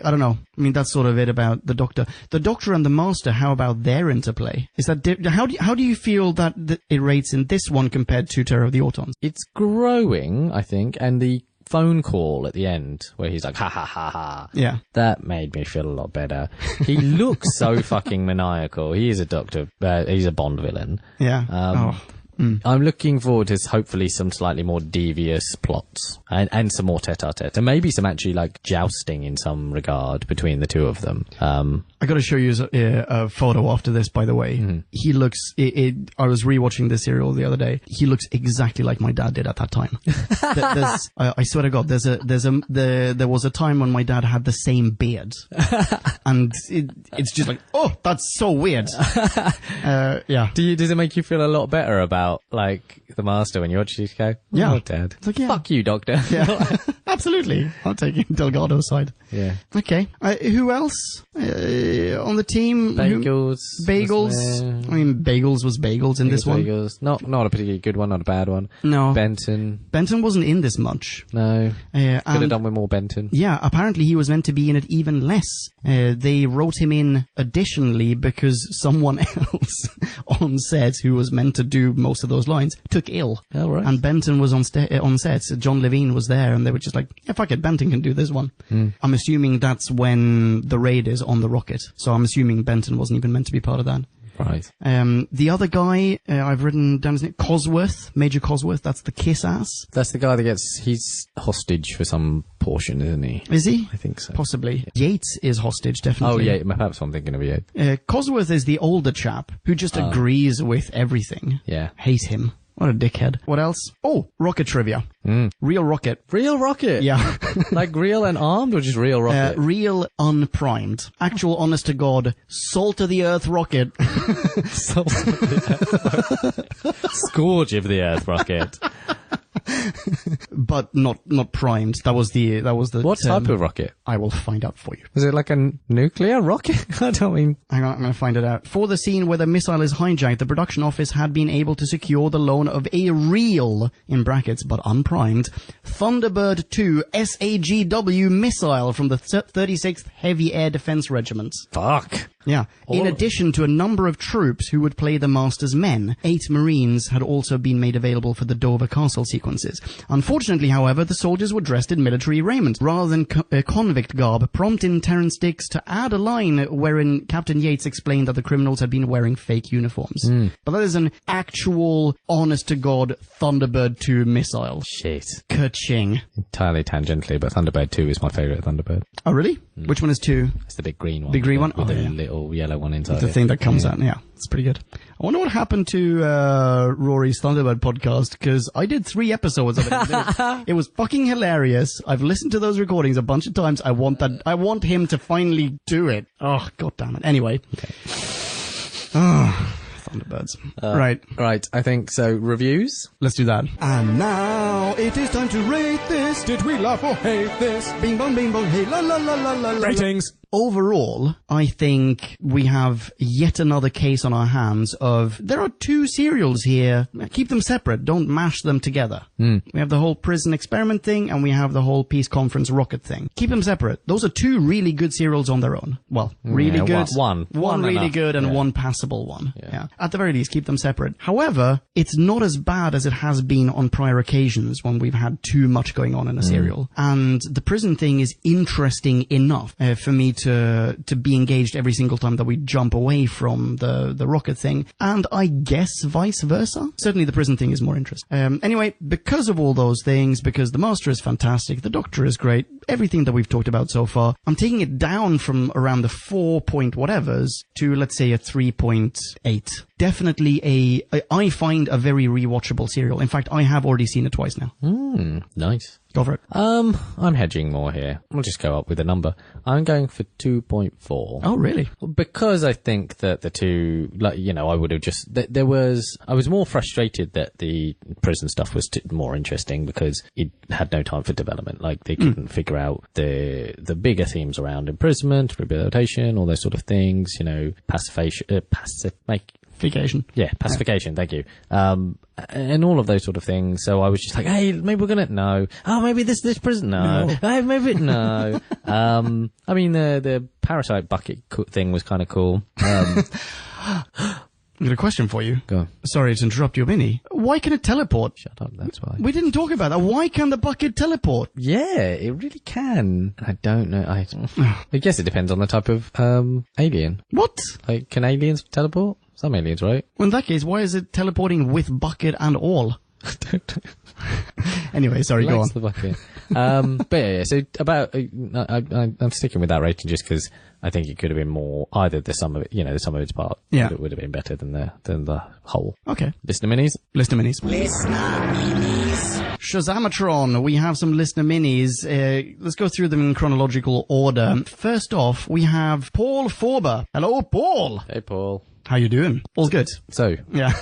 I don't know. I mean, that's sort of it about the Doctor. The Doctor and the Master, how about their interplay? Is that how do you feel that it rates in this one compared to Terror of the Autons? It's growing, I think, and the phone call at the end where he's like, ha ha ha ha. Yeah. That made me feel a lot better. He looks so fucking maniacal. He is a Doctor, he's a Bond villain. Yeah. I'm looking forward to hopefully some slightly more devious plots and some more tete-a-tete and maybe some actually like jousting in some regard between the two of them. I got to show you a photo after this, by the way. He looks, I was rewatching this serial the other day. He looks exactly like my dad did at that time. I swear to God, there was a time when my dad had the same beard. And it's just like, oh, that's so weird. Yeah. Does it make you feel a lot better about like the Master when you watch these go? Yeah. Oh, Dad. Like, yeah. Fuck you, Doctor. Yeah. Absolutely. I'll take Delgado's side. Yeah. Okay. Who else on the team? Bagels. I mean, Bagels was Bagels in this one. Bagels. Not a particularly good one, not a bad one. No. Benton wasn't in this much. No. Could have done with more Benton. Yeah, apparently he was meant to be in it even less. They wrote him in additionally because someone else on set who was meant to do most of those lines took ill. Oh, right. And Benton was on set. So John Levine was there and they were just like, yeah, fuck it, Benton can do this one. I'm assuming that's when the raid is on the rocket. So I'm assuming Benton wasn't even meant to be part of that. Right. The other guy, I've written down his name, Major Cosworth, that's the kiss ass. That's the guy that he's hostage for some portion, isn't he? Is he? I think so. Possibly. Yeah. Yates is hostage, definitely. Oh, yeah, perhaps I'm thinking of Yates. Cosworth is the older chap who just agrees with everything. Yeah. Hate him. What a dickhead. What else? Oh, rocket trivia. Real rocket. Real rocket? Yeah. Like real and armed or just real rocket? Real unprimed. Actual honest to God, salt of the earth rocket. Salt of the earth rocket. Scourge of the earth rocket. but not primed. That was the What type of rocket? I will find out for you. Was it like a nuclear rocket? I don't mean... Hang on, I'm going to find it out. For the scene where the missile is hijacked, the production office had been able to secure the loan of a real, in brackets, but unprimed, Thunderbird 2 SAGW missile from the 36th Heavy Air Defense Regiment. Fuck. Yeah. In addition to a number of troops who would play the Master's men, 8 Marines had also been made available for the Dover Castle sequences. Unfortunately, however, the soldiers were dressed in military raiment rather than convict garb, prompting Terrence Dicks to add a line wherein Captain Yates explained that the criminals had been wearing fake uniforms. But that is an actual, honest-to-God Thunderbird 2 missile. Shit. Ka-ching. Entirely tangentially, but Thunderbird 2 is my favourite Thunderbird. Oh, really? Which one is 2? It's the big green one. Big green one? With Oh, the yeah. little yellow one inside The it. thing that comes out, yeah. It's pretty good. I wonder what happened to Rory's Thunderbird podcast, because I did 3 episodes of it. It was fucking hilarious. I've listened to those recordings a bunch of times. I want him to finally do it. Oh, god damn it. Anyway. Oh, Thunderbirds. Right, I think so. Reviews? Let's do that. And now it is time to rate this. Did we laugh or hate this? Bing bong, hey, la la la la la la. Ratings. Overall, I think we have yet another case on our hands of, there are 2 serials here. Keep them separate. Don't mash them together. We have the whole prison experiment thing, and we have the whole peace conference rocket thing. Keep them separate. Those are 2 really good serials on their own. Well, really good. One really enough. good and Yeah. one passable one. Yeah. At the very least, keep them separate. However, it's not as bad as it has been on prior occasions when we've had too much going on in a serial. And the prison thing is interesting enough for me to be engaged every single time that we jump away from the rocket thing, and I guess vice versa. Certainly the prison thing is more interesting. Anyway, because of all those things, because the Master is fantastic, the Doctor is great, everything that we've talked about so far, I'm taking it down from around the 4 point whatevers to, let's say, a 3.8. Definitely I find a very rewatchable serial. In fact, I have already seen it twice now. Nice. Go for it. I'm hedging more here. I'll just go up with a number. I'm going for 2.4. Oh, really? Because I think that the 2, like, you know, I would have just, I was more frustrated that the prison stuff was more interesting because it had no time for development. Like, they couldn't figure out the bigger themes around imprisonment, rehabilitation, all those sort of things, you know, pacification. Yeah, pacification, thank you. And all of those sort of things. So I was just like, hey, maybe we're gonna, no. Oh, maybe this prison, no. Hey, maybe, no. I mean, the parasite bucket thing was kind of cool. I've got a question for you. Go on. Sorry to interrupt you, Vinny. Why can it teleport? Shut up, that's why. We didn't talk about that. Why can the bucket teleport? Yeah, it really can. I don't know. I guess it depends on the type of, alien. What? Like, can aliens teleport? Some aliens, right? Well, in that case, why is it teleporting with bucket and all? Anyway, sorry, go on. The bucket. But yeah, so about, I'm sticking with that rating just because I think it could have been more, either the sum of it, you know, the sum of its part. Yeah. Would have been better than the whole. Okay. Listener minis? Listener minis. Shazamatron, we have some listener minis. Let's go through them in chronological order. First off, we have Paul Forber. Hello, Paul. Hey, Paul. How you doing? All's good. So, Yeah.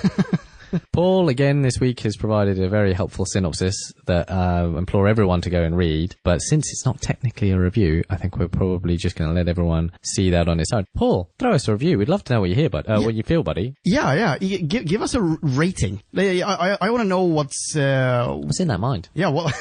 Paul, again, this week has provided a very helpful synopsis that I implore everyone to go and read. But since it's not technically a review, I think we're probably just going to let everyone see that on its own. Paul, throw us a review. We'd love to know what you hear, but what you feel, buddy. Yeah. Give us a rating. I want to know what's in that mind? Yeah, well,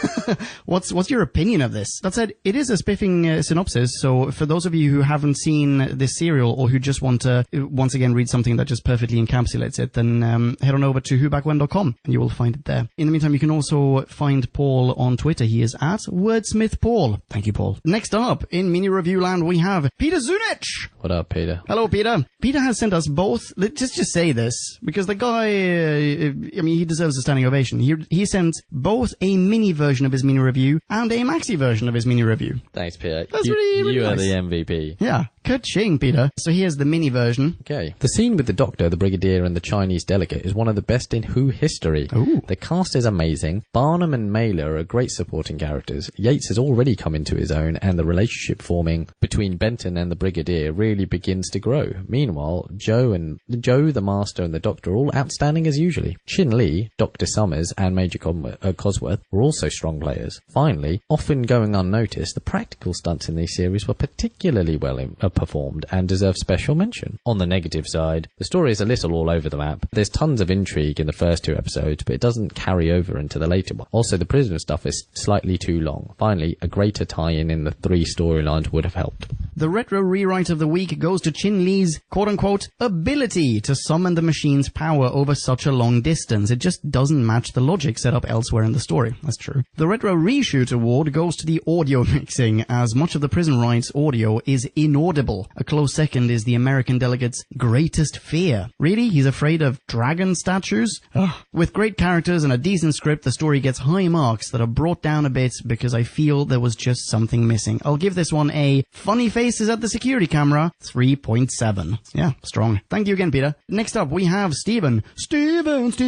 what's your opinion of this? That said, it is a spiffing synopsis, so for those of you who haven't seen this serial or who just want to, once again, read something that just perfectly encapsulates it, then head on over to whobackwhen.com and you will find it there. In the meantime, you can also find Paul on Twitter. He is at WordsmithPaul. Thank you, Paul. Next up, in mini review land, we have Peter Zunich. What up, Peter? Hello, Peter. Peter has sent us both. Let's just say this, because the guy, he deserves a standing ovation. He sent both a mini version of his mini review and a maxi version of his mini review. Thanks, Peter. That's really You are nice. the MVP. Yeah. Ka-ching, Peter. So here's the mini version. Okay. The scene with the doctor, the brigadier, and the Chinese delegate is one of the best in Who history. Ooh. The cast is amazing. Barnum and Mailer are great supporting characters. Yates has already come into his own, and the relationship forming between Benton and the Brigadier really begins to grow. Meanwhile, Joe, the Master, and the Doctor are all outstanding as usually. Chin Lee, Dr. Summers, and Major Cosworth were also strong players. Finally, often going unnoticed, the practical stunts in these series were particularly well performed and deserve special mention. On the negative side, the story is a little all over the map. There's tons of intrigue in the first 2 episodes, but it doesn't carry over into the later one. Also, the prisoner stuff is slightly too long. Finally, a greater tie-in in the 3 storylines would have helped. The retro rewrite of the week goes to Chin Lee's quote-unquote ability to summon the machine's power over such a long distance. It just doesn't match the logic set up elsewhere in the story. That's true. The retro reshoot award goes to the audio mixing, as much of the Prison Rights audio is inaudible. A close second is the American delegate's greatest fear. Really? He's afraid of dragon statues? Ugh. With great characters and a decent script, the story gets high marks that are brought down a bit because I feel there was just something missing. I'll give this one a funny faces at the security camera 3.7. Yeah, strong. Thank you again, Peter. Next up, we have Stephen. Stephen. How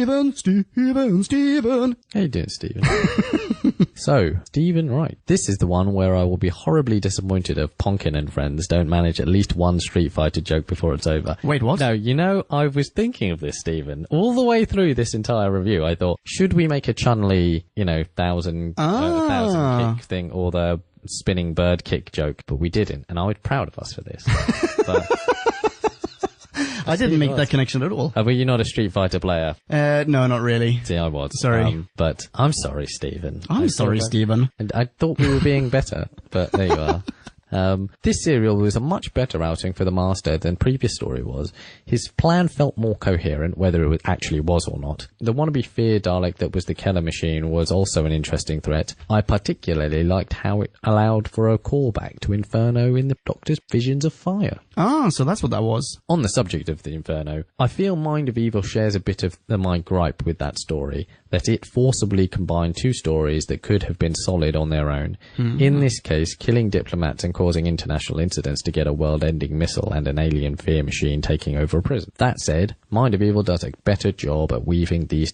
you doing, Stephen? So, Stephen Wright. This is the one where I will be horribly disappointed if Ponkin and friends don't manage at least one Street Fighter joke before it's over. Wait, what? No, I was thinking of this, Stephen. All the way through this entire review, I thought, should we make a Chun-Li, thousand kick thing, or the spinning bird kick joke? But we didn't, and I was proud of us for this. But I didn't make that connection at all. Were you not a Street Fighter player? No, not really. See, I was. Sorry. But I'm sorry, Stephen. I'm sorry, Stephen. And I thought we were being better, but there you are. This serial was a much better outing for the Master than previous story was. His plan felt more coherent, whether it actually was or not. The wannabe fear Dalek that was the Keller machine was also an interesting threat. I particularly liked how it allowed for a callback to Inferno in the Doctor's visions of fire. Ah, so that's what that was. On the subject of the Inferno, I feel Mind of Evil shares a bit of my gripe with that story, that it forcibly combined 2 stories that could have been solid on their own. Mm-hmm. In this case, killing diplomats and causing international incidents to get a world-ending missile and an alien fear machine taking over a prison. That said, Mind of Evil does a better job at weaving these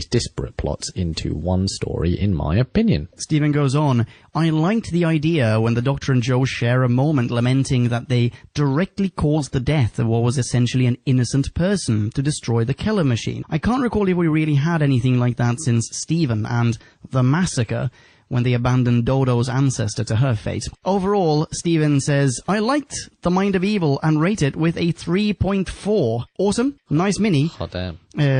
disparate plots into one story, in my opinion. Stephen goes on, I liked the idea when the Doctor and Joe share a moment lamenting that they directly caused the death of what was essentially an innocent person to destroy the Keller machine. I can't recall if we really had anything like that since Stephen and the Massacre, when they abandoned Dodo's ancestor to her fate. Overall, Stephen says, I liked The Mind of Evil and rate it with a 3.4. Awesome. Nice mini. Oh, damn.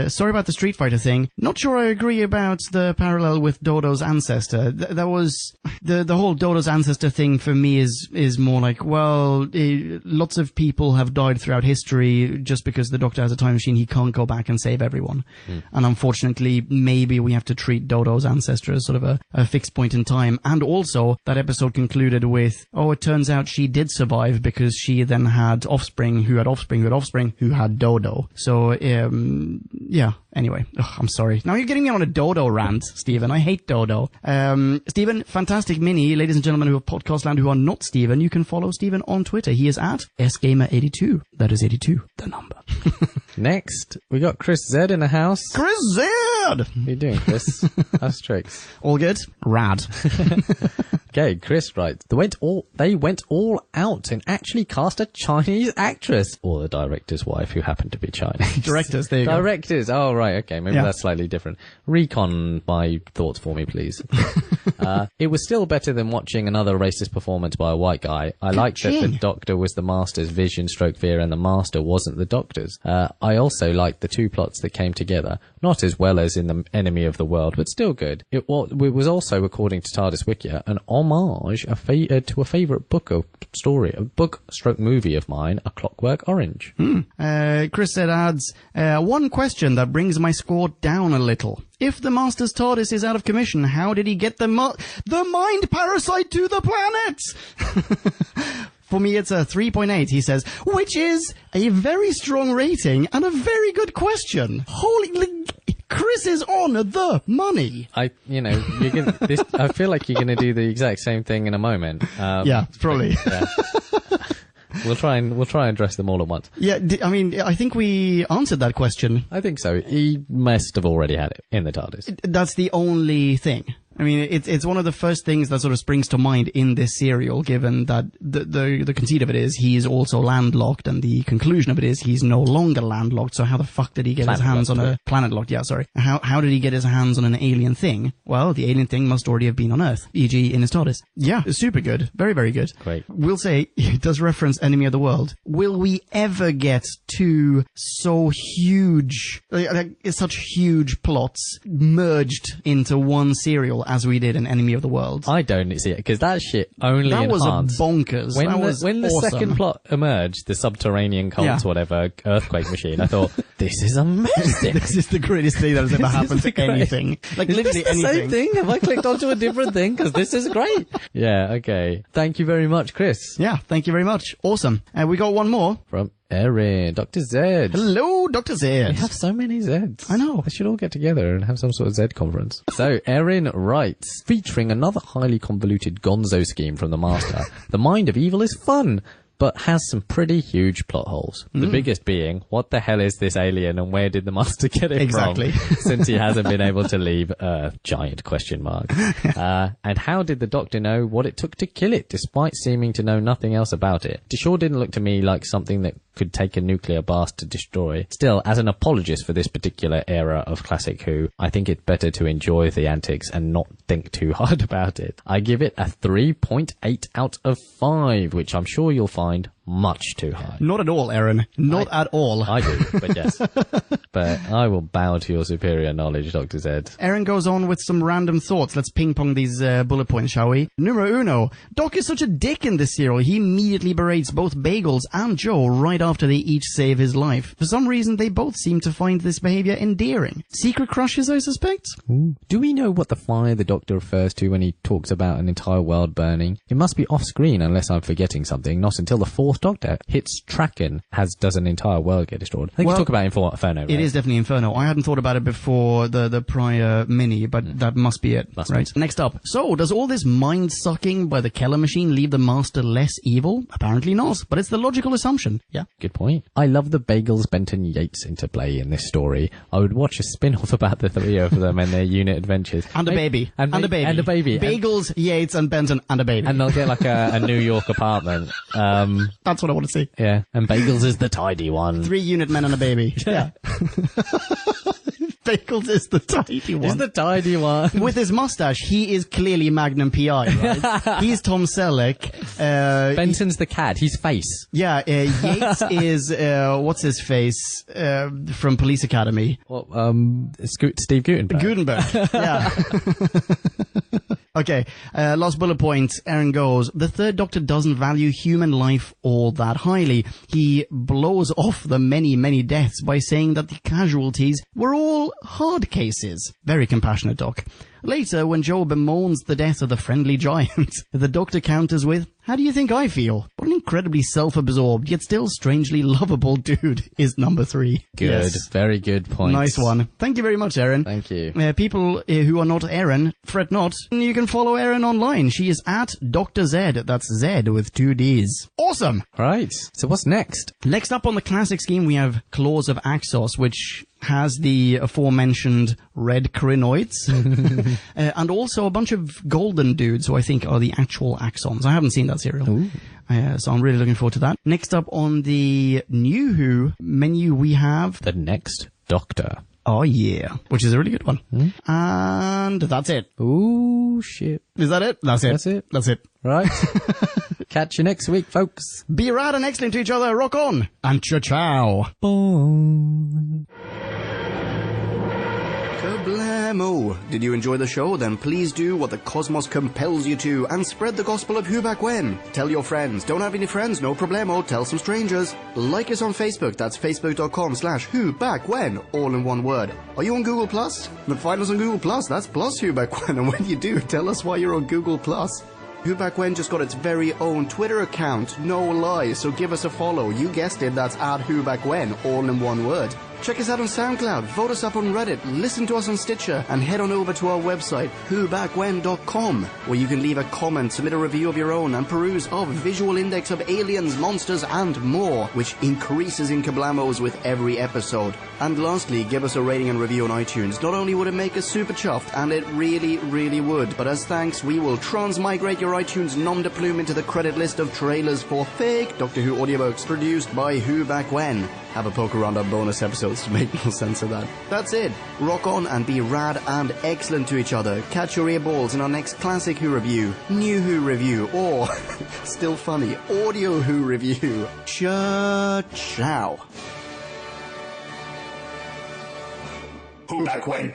Sorry about the Street Fighter thing. Not sure I agree about the parallel with Dodo's ancestor. That was the whole Dodo's ancestor thing for me is more like, well, lots of people have died throughout history. Just because the Doctor has a time machine, he can't go back and save everyone. And unfortunately, maybe we have to treat Dodo's ancestor as sort of a fixed point in time. And also, that episode concluded with, oh, it turns out she did survive because she then had offspring who had offspring who had offspring who had Dodo. So, yeah, anyway. Ugh, I'm sorry. Now you're getting me on a Dodo rant, Stephen. I hate Dodo. Stephen, fantastic mini. Ladies and gentlemen who are podcast land who are not Stephen, you can follow Stephen on Twitter. He is at SGamer82. That is 82, the number. Next, we got Chris Z in the house. Chris Z! How you doing, Chris? How's tricks? All good? Rad. Okay, Chris writes, they went all out and actually cast a Chinese actress, or the director's wife who happened to be Chinese. Directors, there you go. Directors, oh right, okay, maybe that's slightly different. Recon my thoughts for me, please. It was still better than watching another racist performance by a white guy. I liked that the Doctor was the Master's vision stroke fear and the Master wasn't the Doctor's. I also liked the 2 plots that came together, not as well as in The Enemy of the World, but still good. It was also, according to TARDIS Wikia, an homage to a favourite book/movie of mine, A Clockwork Orange. Chris said adds, one question that brings my score down a little. If the Master's TARDIS is out of commission, how did he get the mind parasite to the planet? For me, it's a 3.8, he says, which is a very strong rating and a very good question. Holy... Chris is on the money. I feel like you're going to do the exact same thing in a moment. Yeah, probably. We'll try and address them all at once. Yeah, I mean, I think we answered that question. I think so. He must have already had it in the TARDIS. That's the only thing. I mean, it's one of the first things that sort of springs to mind in this serial, given that the conceit of it is he's also landlocked, and the conclusion of it is he's no longer landlocked. So how the fuck did he get his hands on a planet-locked? Yeah, sorry. How did he get his hands on an alien thing? Well, the alien thing must already have been on Earth, e.g. in his TARDIS. Yeah, super good. Very, very good. Great. We'll say it does reference Enemy of the World. Will we ever get two so huge, such huge plots merged into one serial as we did in Enemy of the World? I don't see it, because that shit only that enhanced. Was a bonkers. When the awesome. second plot emerged, the subterranean cult, whatever, earthquake machine, I thought, this is amazing. This is the greatest thing that has ever happened to anything. Like, is literally this the anything. same thing? Have I clicked onto a different thing? Because this is great. Yeah, okay. Thank you very much, Chris. Yeah, thank you very much. Awesome. We got one more. From Erin, Dr. Z. Hello, Dr. Z. We have so many Zs. I know. They should all get together and have some sort of Z conference. So, Erin writes, featuring another highly convoluted gonzo scheme from the Master, the mind of evil is fun, but has some pretty huge plot holes. The biggest being, what the hell is this alien and where did the Master get it Exactly. from? Since he hasn't been able to leave Earth, giant question mark. And how did the Doctor know what it took to kill it, despite seeming to know nothing else about it? It sure didn't look to me like something that could take a nuclear blast to destroy. Still, as an apologist for this particular era of Classic Who, I think it's better to enjoy the antics and not think too hard about it. I give it a 3.8 out of 5, which I'm sure you'll find much too high. Not at all, Aaron. Not at all. I do, but yes. But I will bow to your superior knowledge, Dr. Z. Aaron goes on with some random thoughts. Let's ping-pong these bullet points, shall we? Numero uno. Doc is such a dick in this serial. He immediately berates both Bagels and Joe right after they each save his life. For some reason, they both seem to find this behavior endearing. Secret crushes, I suspect? Ooh. Do we know what the fire the Doctor refers to when he talks about an entire world burning? It must be off-screen unless I'm forgetting something. Not until the fourth Doctor hits Traken does an entire world get destroyed. I think you talk about Inferno, right? It is definitely Inferno. I hadn't thought about it before the prior mini, but that must be it. Right. Next up. So, does all this mind-sucking by the Keller machine leave the Master less evil? Apparently not, but it's the logical assumption. Yeah. Good point. I love the Bagels, Benton, Yates interplay in this story. I would watch a spin-off about the three of them and their unit adventures. And a baby. And a baby. And a baby. Bagels, Yates, and Benton, and a baby. And they'll get like a New York apartment. That's what I want to see. Yeah. And Bagels is the tidy one. 3 unit men and a baby. Yeah. Bagels is the tidy one. Is the tidy one. With his mustache, he is clearly Magnum PI, right? He's Tom Selleck. Benton's the cat. He's Face. Yeah, Yates is, what's his face, from Police Academy? What, Steve Gutenberg. Gutenberg, yeah. Okay, last bullet point. Aaron goes, the third Doctor doesn't value human life all that highly. He blows off the many, many deaths by saying that the casualties were all hard cases. Very compassionate, Doc. Later, when Joe bemoans the death of the friendly giant, the Doctor counters with, how do you think I feel? What an incredibly self-absorbed, yet still strangely lovable dude is number 3. Good. Yes. Very good point. Nice one. Thank you very much, Erin. Thank you. People who are not Erin, fret not. You can follow Erin online. She is at Dr. Z. That's Z with 2 Ds. Awesome. Right. So what's next? Next up on the classic scheme, we have Claws of Axos, which has the aforementioned red crinoids, and also a bunch of golden dudes who I think are the actual Axons. I haven't seen that serial. So I'm really looking forward to that. Next up on the New Who menu, we have The Next Doctor. Oh yeah, which is a really good one. And that's it. Ooh, shit. Is that it? That's it. That's it. That's it. Right. Catch you next week, folks. Be rad and excellent to each other. Rock on. And ciao. Bye. Kablamo! Did you enjoy the show? Then please do what the cosmos compels you to and spread the gospel of Who Back When. Tell your friends. Don't have any friends? No problemo. Tell some strangers. Like us on Facebook. That's facebook.com/Who Back When, all in one word. Are you on Google Plus? Then find us on Google Plus. That's plus Who Back When. And when you do, tell us why you're on Google Plus. Who Back When just got its very own Twitter account, no lie, so give us a follow. You guessed it, that's @Who Back When, all in one word. Check us out on SoundCloud, vote us up on Reddit, listen to us on Stitcher, and head on over to our website, whobackwhen.com, where you can leave a comment, submit a review of your own, and peruse our visual index of aliens, monsters, and more, which increases in kablamos with every episode. And lastly, give us a rating and review on iTunes. Not only would it make us super chuffed, and it really, really would, but as thanks, we will transmigrate your iTunes nom de plume into the credit list of trailers for fake Doctor Who audiobooks produced by Who Back When. Have a poke around our bonus episodes to make more sense of that. That's it. Rock on and be rad and excellent to each other. Catch your earballs in our next classic Who review, new Who review, or, still funny, audio Who review. Ciao. Who back when?